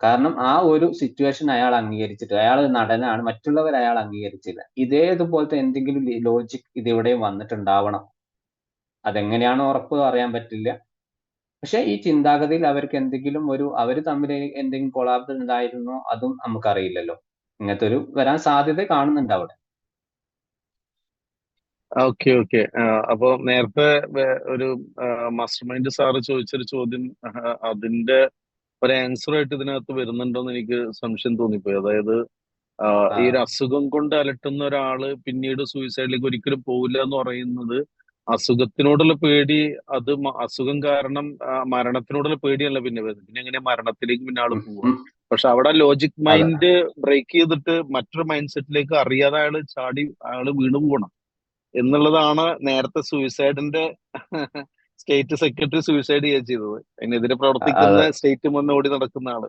കാരണം ആ ഒരു സിറ്റുവേഷൻ അയാൾ അംഗീകരിച്ചിട്ട്, അയാൾ നടനാണ്, മറ്റുള്ളവർ അയാൾ അംഗീകരിച്ചില്ല. ഇതേതുപോലത്തെ എന്തെങ്കിലും ലോജിക് ഇതിവിടെയും വന്നിട്ടുണ്ടാവണം. അതെങ്ങനെയാണോ ഉറപ്പ് അറിയാൻ പറ്റില്ല. പക്ഷെ ഈ ചിന്താഗതിയിൽ അവർക്ക് എന്തെങ്കിലും അവർ തമ്മിൽ എന്തെങ്കിലും കൊളാബ് ഉണ്ടായിരുന്നോ അതും നമുക്കറിയില്ലല്ലോ. ഇങ്ങനത്തെ ഒരു വരാൻ സാധ്യത കാണുന്നുണ്ട് അവിടെ. ഓക്കെ. അപ്പൊ നേരത്തെ ഒരു മാസ്റ്റർ മൈൻഡ് സാറ് ചോദിച്ചൊരു ചോദ്യം, അതിന്റെ ഒരു ആൻസർ ആയിട്ട് ഇതിനകത്ത് വരുന്നുണ്ടോന്ന് എനിക്ക് സംശയം തോന്നിപ്പോയി. അതായത് ഈ ഒരു അസുഖം കൊണ്ട് അലട്ടുന്ന ഒരാള് പിന്നീട് സൂയിസൈഡിലേക്ക് ഒരിക്കലും പോവില്ല എന്ന് പറയുന്നത്, അസുഖത്തിനോടുള്ള പേടി, അത് അസുഖം കാരണം മരണത്തിനോടുള്ള പേടിയല്ല പിന്നെ വരുന്നത്. പിന്നെ എങ്ങനെ മരണത്തിലേക്ക് പിന്നെ ആള് പോവുക? പക്ഷെ അവിടെ ലോജിക് മൈൻഡ് ബ്രേക്ക് ചെയ്തിട്ട് മറ്റൊരു മൈൻഡ് സെറ്റിലേക്ക് അറിയാതെ അയാള് വീണു പോകണം എന്നുള്ളതാണ്. നേരത്തെ സൂയിസൈഡിന്റെ സ്റ്റേറ്റ് സെക്രട്ടറി സൂയിസൈഡ് ചെയ്തത്, അതിനെതിരെ പ്രവർത്തിക്കുന്ന സ്റ്റേറ്റ് മുന്നേ ഓടി നടക്കുന്ന ആള്.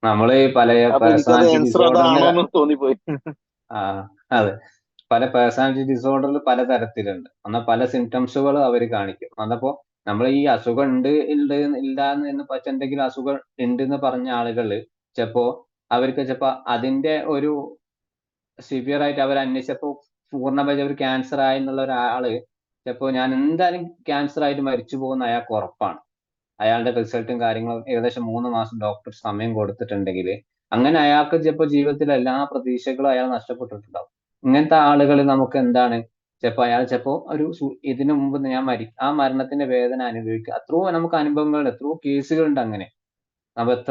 നമ്മള് പല പേഴ്സണാലിറ്റി ഡിസോർഡറിന് തോന്നിപ്പോയി. അതെ, പല പേഴ്സണാലിറ്റി ഡിസോർഡറിൽ പല തരത്തിലുണ്ട്. എന്നാൽ പല സിംറ്റംസുകൾ അവർ കാണിക്കും. വന്നപ്പോ നമ്മൾ ഈ അസുഖം ഉണ്ട് ഇല്ല എന്ന് എന്തെങ്കിലും അസുഖം ഉണ്ട് എന്ന് പറഞ്ഞ ആളുകള് അവർക്ക് അതിന്റെ ഒരു സിവിയർ ആയിട്ട് അവർ അന്വേഷിച്ചപ്പോ പൂർണ്ണമായി ഒരു ക്യാൻസർ ആയെന്നുള്ള ഒരാള് ഞാൻ എന്തായാലും ക്യാൻസർ ആയിട്ട് മരിച്ചു പോകുന്ന അയാൾക്ക് ഉറപ്പാണ്. അയാളുടെ റിസൾട്ടും കാര്യങ്ങളും ഏകദേശം 3 മാസം ഡോക്ടർ സമയം കൊടുത്തിട്ടുണ്ടെങ്കിൽ, അങ്ങനെ അയാൾക്ക് ജീവിതത്തിലെ എല്ലാ പ്രതീക്ഷകളും അയാൾ നഷ്ടപ്പെട്ടിട്ടുണ്ടാവും. ഇങ്ങനത്തെ ആളുകൾ നമുക്ക് എന്താണ്, അയാൾ ഒരു ഇതിനു മുമ്പ് ആ മരണത്തിന്റെ വേദന അനുഭവിക്കുക. എത്രയോ നമുക്ക് അനുഭവങ്ങളുണ്ട്, എത്രയോ കേസുകളുണ്ട് അങ്ങനെ. നമ്മൾ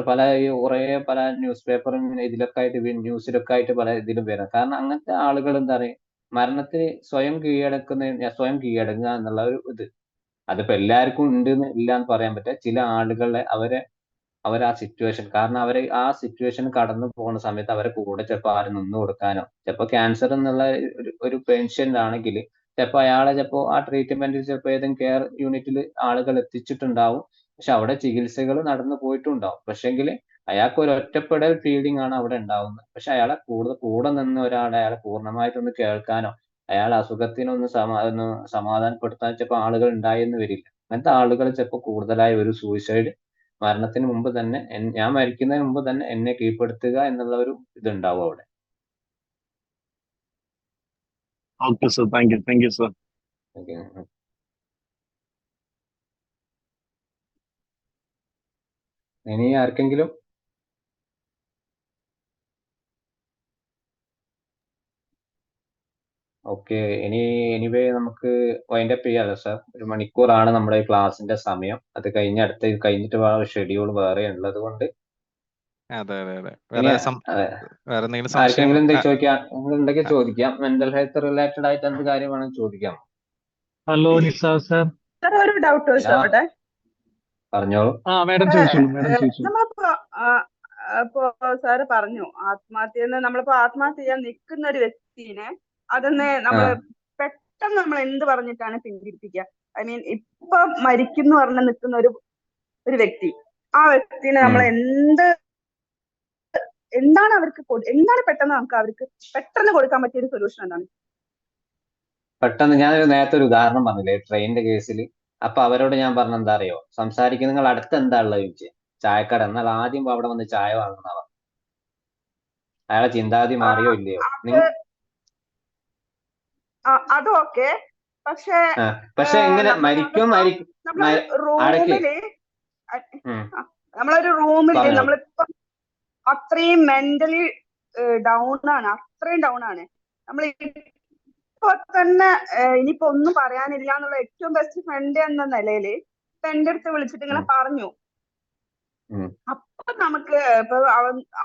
പല ന്യൂസ് പേപ്പറും ഇതിലൊക്കെ ആയിട്ട്, ന്യൂസിലൊക്കെ ആയിട്ട് പല ഇതിലും വരാം. കാരണം അങ്ങനത്തെ ആളുകൾ എന്താ പറയുക, മരണത്തിന് സ്വയം കീഴടങ്ങുക എന്നുള്ള ഒരു ഇത്. അതിപ്പോ എല്ലാവർക്കും ഉണ്ട് ഇല്ല എന്ന് പറയാൻ പറ്റില്ല. ചില ആളുകളെ അവർ ആ സിറ്റുവേഷൻ, കാരണം ആ സിറ്റുവേഷൻ കടന്നു പോകുന്ന സമയത്ത് അവരെ കൂടെ ആരും നിന്ന് കൊടുക്കാനോ, ക്യാൻസർ എന്നുള്ള ഒരു പേഷ്യന്റ് ആണെങ്കിൽ അയാളെ ആ ട്രീറ്റ്മെന്റിൽ ഏതെങ്കിലും കെയർ യൂണിറ്റിൽ ആളുകൾ എത്തിച്ചിട്ടുണ്ടാവും. പക്ഷെ അവിടെ ചികിത്സകൾ നടന്നു പോയിട്ടുണ്ടാവും. പക്ഷെങ്കിൽ അയാൾക്ക് ഒരു ഒറ്റപ്പെടൽ ഫീലിംഗ് ആണ് അവിടെ ഉണ്ടാവുന്നത്. പക്ഷെ അയാളെ കൂടെ നിന്ന് അയാളെ പൂർണ്ണമായിട്ടൊന്ന് കേൾക്കാനോ അയാളെ അസുഖത്തിനൊന്ന് സമാധാനപ്പെടുത്താൻ ആളുകൾ ഉണ്ടായെന്ന് വരില്ല. അങ്ങനത്തെ ആളുകൾ കൂടുതലായി ഒരു സൂയിസൈഡ് മരണത്തിന് മുമ്പ് തന്നെ, ഞാൻ മരിക്കുന്നതിന് മുമ്പ് തന്നെ എന്നെ കീഴ്പ്പെടുത്തുക എന്നുള്ള ഒരു ഇതുണ്ടാവും അവിടെ. Okay sir, thank you sir. ഇനി ആർക്കെങ്കിലും? ഓക്കെ, എനിവേ നമുക്ക് വൈൻഡ് അപ്പ് ചെയ്യാമല്ലോ സാർ? 1 മണിക്കൂറാണ് നമ്മുടെ ക്ലാസിന്റെ സമയം. അത് കഴിഞ്ഞിട്ട് വേറെ ഷെഡ്യൂൾ വേറെ ഉള്ളത് കൊണ്ട് അതെ അതെ അതെ. ഇനി വേറെ എന്തെങ്കിലും സംശയം ആർക്കെങ്കിലും എന്തൊക്കെ ചോദിക്കാം? മെന്റൽ ഹെൽത്ത് റിലേറ്റഡ് ആയിട്ട് എന്ത് കാര്യം വേണമെങ്കിൽ ചോദിക്കാം. Hello Nisar sir. സാർ ഒരു ഡൗട്ട് ചോദിച്ചോട്ടെ? പറഞ്ഞോളൂ. മാഡം ചോദിച്ചോളൂ. നമ്മളിപ്പോ ഇപ്പോ സാറ് പറഞ്ഞു ആത്മഹത്യന്ന്, നമ്മളിപ്പോ ആത്മഹത്യ ചെയ്യാൻ നിൽക്കുന്ന ഒരു വ്യക്തിനെ അതെന്ന് നമ്മള് പെട്ടെന്ന് നമ്മൾ എന്ത് പറഞ്ഞിട്ടാണ് പിന്തിരിപ്പിക്കുക? ഐ മീൻ ഇപ്പൊ മരിക്കുന്നു പറഞ്ഞ് നിൽക്കുന്ന ഒരു വ്യക്തി, ആ വ്യക്തിനെ നമ്മൾ എന്താണ് പെട്ടെന്ന് നമുക്ക് അവർക്ക് പെട്ടെന്ന് കൊടുക്കാൻ പറ്റിയ ഒരു സൊല്യൂഷൻ എന്താണ്? പെട്ടെന്ന് ഞാനൊരു നേരത്തെ ഒരു ഉദാഹരണം പറഞ്ഞില്ലേ, ട്രെയിനിന്റെ കേസിൽ. അപ്പൊ അവരോട് ഞാൻ പറഞ്ഞ എന്താ അറിയോ, സംസാരിക്കുന്ന നിങ്ങൾ അടുത്ത് എന്താ ഉള്ളത് ചോദിച്ചു. ചായക്കട. എന്നാൽ ആദ്യം അവിടെ വന്ന് ചായ വാങ്ങുന്നവ. അയാളെ ചിന്താഗതി മാറിയോ ഇല്ലയോ? അതും ഓക്കെ, പക്ഷെ എങ്ങനെ മരിക്കും നമ്മളൊരു റൂമിൽ നമ്മളിപ്പോ അത്രയും മെന്റലി ഡൗൺ ആണ്. നമ്മൾ ഇപ്പൊ തന്നെ ഇനിയിപ്പോ ഒന്നും പറയാനില്ല എന്നുള്ള ഏറ്റവും ബെസ്റ്റ് ഫ്രണ്ട് എന്ന നിലയില് എന്റെ അടുത്ത് വിളിച്ചിട്ട് ഇങ്ങനെ പറഞ്ഞു. അപ്പൊ നമുക്ക്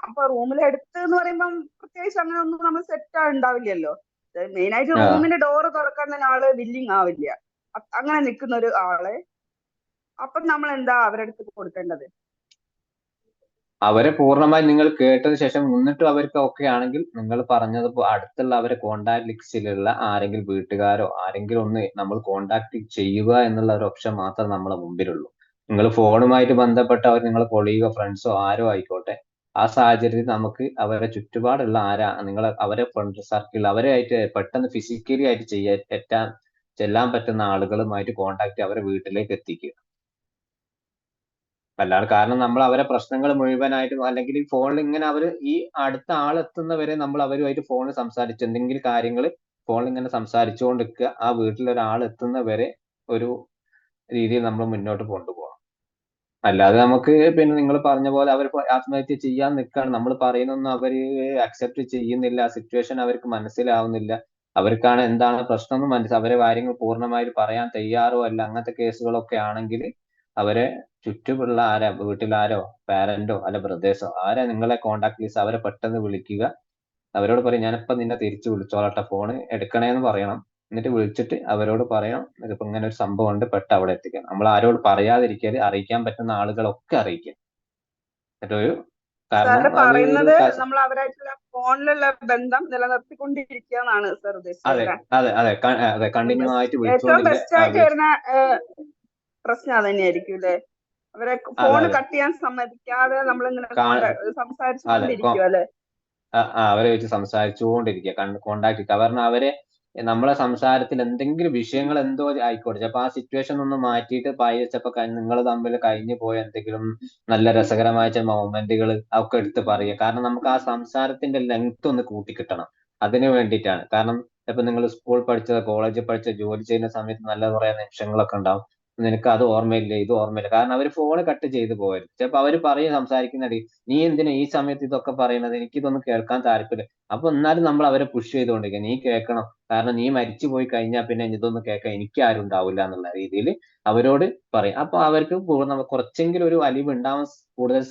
അപ്പൊ റൂമിൽ എടുത്ത് എന്ന് പറയുമ്പം പ്രത്യേകിച്ച് അങ്ങനെ ഒന്നും നമ്മൾ സെറ്റ് ഉണ്ടാവില്ലല്ലോ. മെയിനായിട്ട് റൂമിന്റെ ഡോറ് തുറക്കാൻ തന്നെ ആള് വില്ലിങ് ആവില്ല. അങ്ങനെ നിൽക്കുന്ന ഒരു ആള്. അപ്പൊ നമ്മൾ എന്താ അവരുടെ അടുത്ത് കൊടുക്കേണ്ടത്? അവരെ പൂർണ്ണമായി നിങ്ങൾ കേട്ടതിന് ശേഷം എന്നിട്ടും അവർക്ക് ഓക്കെ ആണെങ്കിൽ നിങ്ങൾ പറഞ്ഞത് അടുത്തുള്ള അവരെ കോണ്ടാക്ട് ലിസ്റ്റിലുള്ള ആരെങ്കിലും വീട്ടുകാരോ ആരെങ്കിലും ഒന്ന് നമ്മൾ കോണ്ടാക്ട് ചെയ്യുക എന്നുള്ള ഒരു ഓപ്ഷൻ മാത്രം നമ്മളെ മുമ്പിലുള്ളൂ. നിങ്ങൾ ഫോണുമായിട്ട് ബന്ധപ്പെട്ട നിങ്ങളെ കൊളീഗോ ഫ്രണ്ട്സോ ആരോ ആയിക്കോട്ടെ, ആ സാഹചര്യത്തിൽ നമുക്ക് അവരെ ചുറ്റുപാടുള്ള അവരെ ഫ്രണ്ട് സർക്കിൾ അവരായിട്ട് പെട്ടെന്ന് ഫിസിക്കലി ആയിട്ട് ചെല്ലാൻ പറ്റുന്ന ആളുകളുമായിട്ട് കോണ്ടാക്ട് അവരെ വീട്ടിലേക്ക് എത്തിക്കുക. അല്ലാതെ കാരണം നമ്മൾ അവരെ പ്രശ്നങ്ങൾ മുഴുവനായിട്ട് അല്ലെങ്കിൽ ഫോണിൽ ഇങ്ങനെ ഈ അടുത്ത ആളെത്തുന്നവരെ നമ്മൾ അവരുമായിട്ട് ഫോണിൽ സംസാരിച്ച് എന്തെങ്കിലും കാര്യങ്ങൾ ഫോണിൽ ഇങ്ങനെ സംസാരിച്ചുകൊണ്ടിരിക്കുക. ആ വീട്ടിൽ ഒരാൾ എത്തുന്നവരെ ഒരു രീതിയിൽ നമ്മൾ മുന്നോട്ട് കൊണ്ടുപോകണം. അല്ലാതെ നമുക്ക് പിന്നെ നിങ്ങൾ പറഞ്ഞ പോലെ അവർ ആത്മഹത്യ ചെയ്യാൻ നിൽക്കുകയാണ്, നമ്മൾ പറയുന്നൊന്നും അവര് അക്സെപ്റ്റ് ചെയ്യുന്നില്ല, സിറ്റുവേഷൻ അവർക്ക് മനസ്സിലാവുന്നില്ല, അവർക്കാണ് എന്താണ് പ്രശ്നം എന്ന് അവരെ കാര്യങ്ങൾ പൂർണ്ണമായിട്ട് പറയാൻ തയ്യാറോ അല്ല. അങ്ങനത്തെ കേസുകളൊക്കെ ആണെങ്കിൽ അവരെ ചുറ്റുമുള്ള വീട്ടിലാരോ പാരന്റോ അല്ല ബ്രദേഴ്സോ നിങ്ങളെ കോണ്ടാക്ട് ലിസ്റ്റ് അവരെ പെട്ടെന്ന് വിളിക്കുക. അവരോട് പറയും ഞാനിപ്പോ നിന്നെ തിരിച്ചു വിളിച്ചോളട്ടെ, ഫോണ് എടുക്കണേന്ന് പറയണം. എന്നിട്ട് വിളിച്ചിട്ട് അവരോട് പറയണം ഇതിപ്പോ ഇങ്ങനെ ഒരു സംഭവം ഉണ്ട്, അവിടെ എത്തിക്കാം. നമ്മൾ ആരോട് പറയാതിരിക്കല്, അറിയിക്കാൻ പറ്റുന്ന ആളുകളൊക്കെ അറിയിക്കാം. പറയുന്നത് നമ്മൾ അവരായിട്ടുള്ള ഫോണിലുള്ള ബന്ധം നിലനിർത്തിക്കൊണ്ടിരിക്കുക എന്നാണ് സർ ഉദ്ദേശിച്ചത്. അതെ കണ്ടിന്യൂ ആയിട്ട് ഏറ്റവും ബെസ്റ്റ് ആയിട്ട് വരുന്ന പ്രശ്നം അത് തന്നെയായിരിക്കും അല്ലേ? അവരെ ഫോൺ കട്ട് ചെയ്യാൻ സമ്മതിക്കാതെ നമ്മളിങ്ങനെ സംസാരിച്ചുകൊണ്ടിരിക്കുക അല്ലെ? അവരെ വെച്ച് സംസാരിച്ചുകൊണ്ടിരിക്കുക, കോണ്ടാക്ട്. കാരണം അവരെ നമ്മളെ സംസാരത്തിൽ എന്തെങ്കിലും വിഷയങ്ങൾ എന്തോ ആയിക്കോട്ടെ, ചിലപ്പോ ആ സിറ്റുവേഷൻ ഒന്ന് മാറ്റിയിട്ട് ചിലപ്പോ നിങ്ങൾ തമ്മിൽ കഴിഞ്ഞു പോയ എന്തെങ്കിലും നല്ല രസകരമായ ചില മൊമെന്റുകൾ ഒക്കെ എടുത്ത് പറയുക. കാരണം നമുക്ക് ആ സംസാരത്തിന്റെ ലെങ്ത് ഒന്ന് കൂട്ടിക്കിട്ടണം. അതിനു വേണ്ടിയിട്ടാണ്. കാരണം ഇപ്പൊ നിങ്ങൾ സ്കൂൾ പഠിച്ചത്, കോളേജിൽ പഠിച്ച, ജോലി ചെയ്യുന്ന സമയത്ത് നല്ല കുറെ നിമിഷങ്ങളൊക്കെ ഉണ്ടാവും. നിനക്ക് അത് ഓർമ്മയില്ല, ഇത് ഓർമ്മയില്ല. കാരണം അവർ ഫോൺ കട്ട് ചെയ്ത് പോകരുത്. ചിലപ്പോ അവർ സംസാരിക്കുന്നുണ്ട്, നീ എന്തിനാ ഈ സമയത്ത് ഇതൊക്കെ പറയുന്നത്, എനിക്കിതൊന്നും കേൾക്കാൻ താല്പര്യം. അപ്പൊ എന്നാലും നമ്മൾ അവരെ പുഷ് ചെയ്തുകൊണ്ടിരിക്കുക, നീ കേൾക്കണം, കാരണം നീ മരിച്ചു പോയി കഴിഞ്ഞാൽ പിന്നെ ഇതൊന്നും കേൾക്കാൻ എനിക്ക് ആരും ഉണ്ടാവില്ല എന്നുള്ള രീതിയിൽ അവരോട് പറയും. അപ്പൊ അവർക്ക് കുറച്ചെങ്കിലും ഒരു അലിവ് ഉണ്ടാവാൻ കൂടുതൽ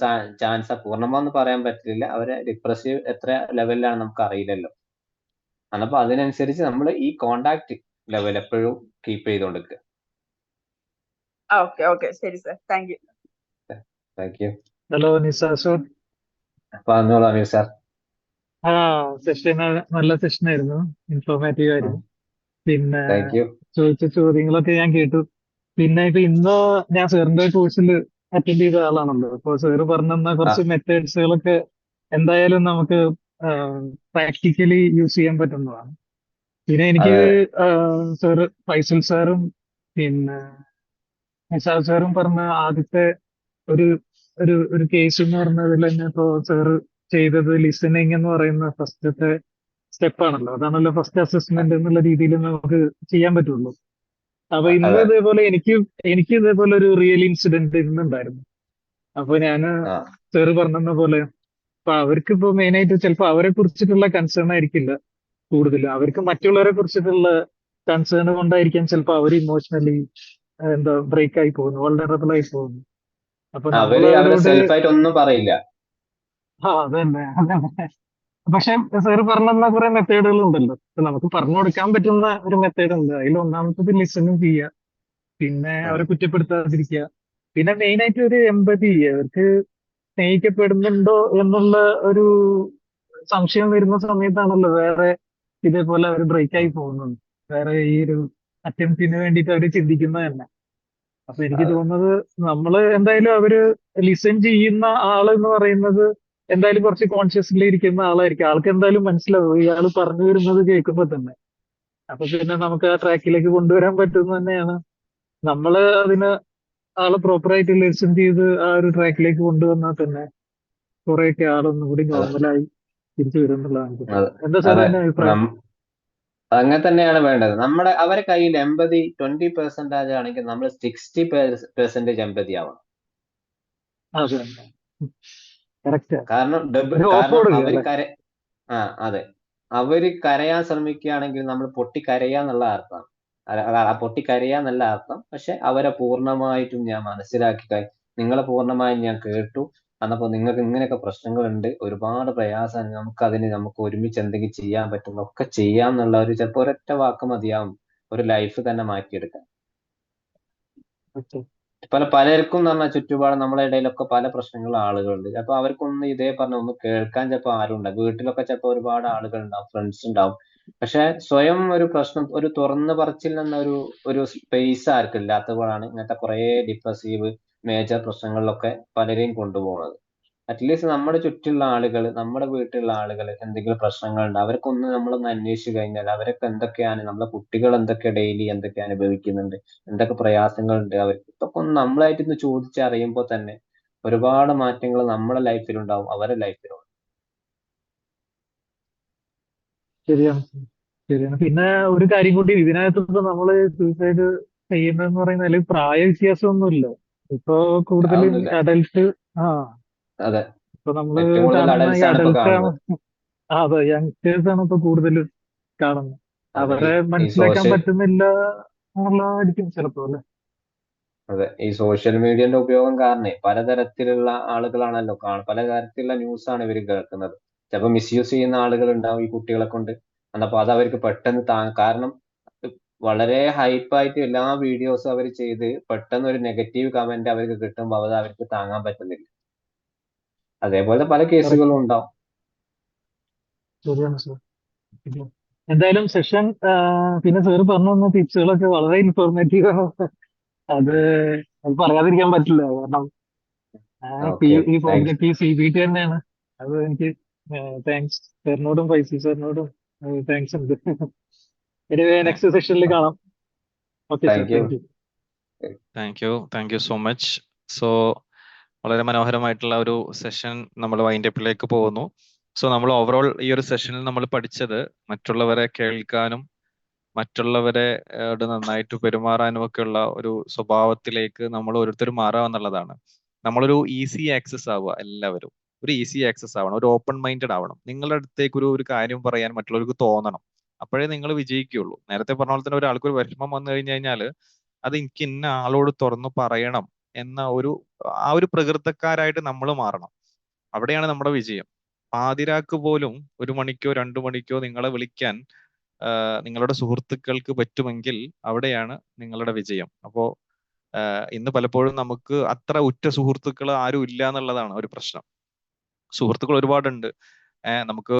ചാൻസ്. പൂർണ്ണമാന്ന് പറയാൻ പറ്റില്ല, അവരെ ഡിപ്രസീവ് എത്ര ലെവലിലാണ് നമുക്ക് അറിയില്ലല്ലോ. അപ്പൊ അതിനനുസരിച്ച് നമ്മൾ ഈ കോണ്ടാക്ട് ലെവൽ എപ്പോഴും കീപ്പ് ചെയ്തുകൊണ്ടിരിക്കുക. ശരി sir, thank you. Hello Nisar sir. പറഞ്ഞോളൂ അമീർ സാർ. സെഷൻ നല്ല സെഷൻ ആയിരുന്നു, ഇൻഫോർമേറ്റീവ് ആയിരുന്നു. പിന്നെ ചോദിച്ച ചോദ്യങ്ങളൊക്കെ ഞാൻ കേട്ടു. പിന്നെ ഇന്ന് ഞാൻ സാറിന്റെ കോഴ്സിൽ അറ്റൻഡ് ചെയ്ത ആളാണല്ലോ. അപ്പോൾ സാറ് പറഞ്ഞ കുറച്ച് മെത്തേഡ്സുകളൊക്കെ എന്തായാലും നമുക്ക് പ്രാക്ടിക്കലി യൂസ് ചെയ്യാൻ പറ്റുന്നതാണ്. പിന്നെ എനിക്ക് സാറ് ഫൈസൽ സാറും പിന്നെ നിസാർ സാറും പറഞ്ഞ ആദ്യത്തെ ഒരു കേസ് എന്ന് പറഞ്ഞതിൽ തന്നെ ഇപ്പോ സാറ് ചെയ്തത് ലിസണിങ് എന്ന് പറയുന്ന ഫസ്റ്റത്തെ സ്റ്റെപ്പാണല്ലോ. അതാണല്ലോ ഫസ്റ്റ് അസസ്മെന്റ് എന്നുള്ള രീതിയിൽ നമുക്ക് ചെയ്യാൻ പറ്റുള്ളൂ. അപ്പൊ ഇന്ന് ഇതേപോലെ എനിക്ക് ഇതേപോലെ ഒരു റിയൽ ഇൻസിഡന്റ് ഇന്നുണ്ടായിരുന്നു. അപ്പൊ ഞാന് സാറ് പറഞ്ഞ പോലെ ഇപ്പൊ അവർക്കിപ്പോ മെയിനായിട്ട് ചിലപ്പോ അവരെ കുറിച്ചിട്ടുള്ള കൺസേൺ ആയിരിക്കില്ല, കൂടുതലും. അവർക്ക് മറ്റുള്ളവരെ കുറിച്ചിട്ടുള്ള കൺസേൺ കൊണ്ടായിരിക്കാം ചിലപ്പോൾ അവർ ഇമോഷണലി എന്താ ബ്രേക്ക് ആയി പോകുന്നു, വൾണറബിൾ ആയി പോകുന്നു. അപ്പൊ നമ്മൾ അവരെ അവരോട് സെൽഫായിട്ട് ഒന്നും പറയില്ല. അതന്നെ അതന്നെ. പക്ഷെ സാറ് പറഞ്ഞ കുറെ മെത്തേഡുകൾ ഉണ്ടല്ലോ. ഇപ്പൊ നമുക്ക് പറഞ്ഞു കൊടുക്കാൻ പറ്റുന്ന ഒരു മെത്തേഡ് ഉണ്ട്. അതിൽ ഒന്നാമത്തത് ലിസണും ചെയ്യുക, പിന്നെ അവരെ കുറ്റപ്പെടുത്താതിരിക്കുക, പിന്നെ മെയിൻ ആയിട്ട് ഒരു എമ്പതി, അവർക്ക് സ്നേഹിക്കപ്പെടുന്നുണ്ടോ എന്നുള്ള ഒരു സംശയം വരുന്ന സമയത്താണല്ലോ വേറെ ഇതേപോലെ അവർ ബ്രേക്ക് ആയി പോകുന്നത്. വേറെ ഈ ഒരു അറ്റംപ്റ്റിന് വേണ്ടിയിട്ട് അവർ ചിന്തിക്കുന്നത് തന്നെ. അപ്പൊ എനിക്ക് തോന്നുന്നത് നമ്മള് എന്തായാലും അവര് ലിസൺ ചെയ്യുന്ന ആള് എന്ന് പറയുന്നത് എന്തായാലും കുറച്ച് കോൺഷ്യസ്ലി ഇരിക്കുന്ന ആളായിരിക്കും. ആൾക്ക് എന്തായാലും മനസ്സിലാവും ഇയാൾ പറഞ്ഞു വരുന്നത് കേൾക്കുമ്പോ തന്നെ. അപ്പൊ പിന്നെ നമുക്ക് ആ ട്രാക്കിലേക്ക് കൊണ്ടുവരാൻ പറ്റുന്ന തന്നെയാണ്. നമ്മള് അതിന് ആളെ പ്രോപ്പറായിട്ട് ലിസൺ ചെയ്ത് ആ ഒരു ട്രാക്കിലേക്ക് കൊണ്ടുവന്നാൽ തന്നെ കുറെയൊക്കെ ആളൊന്നും കൂടി നോർമലായി തിരിച്ചു വരും എന്നുള്ളതാണ് എനിക്ക് തോന്നുന്നത്. എന്താ സാർ അതിന്റെ അഭിപ്രായം? അങ്ങനെ തന്നെയാണ് വേണ്ടത്. അവരെ കയ്യിൽ 20% ആണെങ്കിൽ നമ്മൾ 60% എമ്പതി ആവണം. കാരണം അതെ, അവര് കരയാൻ ശ്രമിക്കുകയാണെങ്കിൽ നമ്മൾ പൊട്ടിക്കരയാന്നുള്ള അർത്ഥം. പൊട്ടിക്കരയാന്നല്ല അർത്ഥം. പക്ഷെ അവരെ പൂർണ്ണമായിട്ടും ഞാൻ മനസ്സിലാക്കി, നിങ്ങളെ പൂർണ്ണമായും ഞാൻ കേട്ടു. അന്നപ്പോ നിങ്ങൾക്ക് ഇങ്ങനെയൊക്കെ പ്രശ്നങ്ങളുണ്ട്, ഒരുപാട് പ്രയാസമാണ്, നമുക്ക് ഒരുമിച്ച് എന്തെങ്കിലും ചെയ്യാൻ പറ്റുന്ന ഒക്കെ ചെയ്യാന്നുള്ള ഒരു ചിലപ്പോൾ ഒരൊറ്റ വാക്ക് മതിയാവും ഒരു ലൈഫ് തന്നെ മാറ്റിയെടുക്കാൻ. പലർക്കും എന്ന് പറഞ്ഞാൽ ചുറ്റുപാട് നമ്മളെ ഇടയിലൊക്കെ പല പ്രശ്നങ്ങളും ആളുകളുണ്ട്. അപ്പൊ അവർക്കൊന്നും ഇതേ ഒന്ന് കേൾക്കാൻ ചിലപ്പോൾ ആരും ഉണ്ടാവും. വീട്ടിലൊക്കെ ചിലപ്പോൾ ഒരുപാട് ആളുകൾ ഉണ്ടാവും, ഫ്രണ്ട്സ് ഉണ്ടാവും. പക്ഷെ സ്വയം ഒരു പ്രശ്നം, ഒരു തുറന്നു പറച്ചിൽ ഒരു സ്പേസ് ആർക്കും ഇല്ലാത്തപ്പോഴാണ് ഇങ്ങനത്തെ കുറെ ഡിപ്രസീവ് മേജർ പ്രശ്നങ്ങളിലൊക്കെ പലരെയും കൊണ്ടുപോകുന്നത്. അറ്റ്ലീസ്റ്റ് നമ്മുടെ ചുറ്റുള്ള ആളുകൾ, നമ്മുടെ വീട്ടിലുള്ള ആളുകൾ എന്തെങ്കിലും പ്രശ്നങ്ങളുണ്ട് അവർക്കൊന്ന് നമ്മളൊന്ന് അന്വേഷിച്ചു കഴിഞ്ഞാൽ അവരൊക്കെ എന്തൊക്കെയാണ്, നമ്മളെ കുട്ടികൾ ഡെയിലി എന്തൊക്കെ അനുഭവിക്കുന്നുണ്ട്, എന്തൊക്കെ പ്രയാസങ്ങളുണ്ട് അവർക്ക്, ഇതൊക്കെ ഒന്ന് നമ്മളായിട്ടൊന്ന് ചോദിച്ചറിയുമ്പോൾ തന്നെ ഒരുപാട് മാറ്റങ്ങൾ നമ്മുടെ ലൈഫിലുണ്ടാവും, അവരുടെ ലൈഫിലും. ശരിയാണ് ശരിയാണ്. പിന്നെ ഒരു കാര്യം കൂടി, ഇതിനകത്ത് ഇപ്പൊ നമ്മള് സൂസൈഡ് ചെയ്യുന്നതെന്ന് പറയുന്നത് പ്രായ വ്യത്യാസമൊന്നുമില്ല. ഇപ്പൊ കൂടുതലും അഡൽട്ട് ഇപ്പൊ നമ്മള് കാണുന്ന ഈ അഡൽട്ടാണ്. അതെ, യങ്സ്റ്റേഴ്സ് ആണ് ഇപ്പൊ കൂടുതലും കാണുന്നത്. അവരെ മനസ്സിലാക്കാൻ പറ്റുന്നില്ല എന്നുള്ളതായിരിക്കും ചിലപ്പോ അല്ലെ. അതെ, ഈ സോഷ്യൽ മീഡിയന്റെ ഉപയോഗം കാരണം പലതരത്തിലുള്ള ആളുകളാണല്ലോ പല തരത്തിലുള്ള ന്യൂസാണ് ഇവർ കേൾക്കുന്നത്. ചിലപ്പോൾ മിസ്യൂസ് ചെയ്യുന്ന ആളുകൾ ഉണ്ടാവും ഈ കുട്ടികളെ കൊണ്ട്. അപ്പൊ അത് അവർക്ക് പെട്ടെന്ന് കാരണം വളരെ ഹൈപ്പായിട്ട് എല്ലാ വീഡിയോസും അവർ ചെയ്ത് പെട്ടെന്ന് ഒരു നെഗറ്റീവ് കമന്റ് അവർക്ക് കിട്ടുമ്പോൾ അത് അവർക്ക് താങ്ങാൻ പറ്റുന്നില്ല. അതേപോലെ പല കേസുകളും ഉണ്ടാവും. ശരിയാണ് സാർ. എന്തായാലും സെഷൻ പിന്നെ സാറ് പറഞ്ഞു തന്ന ടിപ്സുകളൊക്കെ വളരെ ഇൻഫോർമേറ്റീവ് ആണ്. അത് പറയാതിരിക്കാൻ പറ്റില്ല. കാരണം ഈ പ്രോജക്റ്റ് CBT തന്നെയാണ്. അത് എനിക്ക് താങ്ക്സ് സാറിനോടും ഫൈസൽ സാറിനോടും താങ്ക്സ് ഉണ്ട്. നെക്സ്റ്റ് സെഷനിൽ കാണാം. Okay sir, thank you so much. So വളരെ മനോഹരമായിട്ടുള്ള ഒരു സെഷൻ നമ്മൾ വൈൻഡപ്പിലേക്ക് പോകുന്നു. സോ നമ്മൾ ഓവറോൾ ഈ ഒരു സെഷനിൽ നമ്മൾ പഠിച്ചത് മറ്റുള്ളവരെ കേൾക്കാനും മറ്റുള്ളവരെ നന്നായിട്ട് പെരുമാറാനും ഒക്കെ ഉള്ള ഒരു സ്വഭാവത്തിലേക്ക് നമ്മൾ ഓരോരുത്തരും മാറുക എന്നുള്ളതാണ്. നമ്മളൊരു ഈസി ആക്സസ് ആവുക, എല്ലാവരും ഒരു ഈസി ആക്സസ് ആവണം, ഒരു ഓപ്പൺ മൈൻഡഡ് ആവണം. നിങ്ങളുടെ അടുത്തേക്ക് ഒരു കാര്യം പറയാൻ മറ്റുള്ളവർക്ക് തോന്നണം. അപ്പോഴേ നിങ്ങൾ വിജയിക്കുകയുള്ളൂ. നേരത്തെ പറഞ്ഞ പോലെ തന്നെ ഒരാൾക്ക് ഒരു വിഷമം വന്നു കഴിഞ്ഞാൽ അത് എനിക്ക് ഇന്ന ആളോട് തുറന്നു പറയണം എന്ന ആ ഒരു പ്രകൃതക്കാരായിട്ട് നമ്മൾ മാറണം. അവിടെയാണ് നമ്മുടെ വിജയം. പാതിരാക്ക് പോലും 1 മണിക്കോ 2 മണിക്കോ നിങ്ങളെ വിളിക്കാൻ നിങ്ങളുടെ സുഹൃത്തുക്കൾക്ക് പറ്റുമെങ്കിൽ അവിടെയാണ് നിങ്ങളുടെ വിജയം. അപ്പോ ഇന്ന് പലപ്പോഴും നമുക്ക് അത്ര ഉറ്റ സുഹൃത്തുക്കൾ ആരും ഇല്ല എന്നുള്ളതാണ് ഒരു പ്രശ്നം. സുഹൃത്തുക്കൾ ഒരുപാടുണ്ട്. നമുക്ക്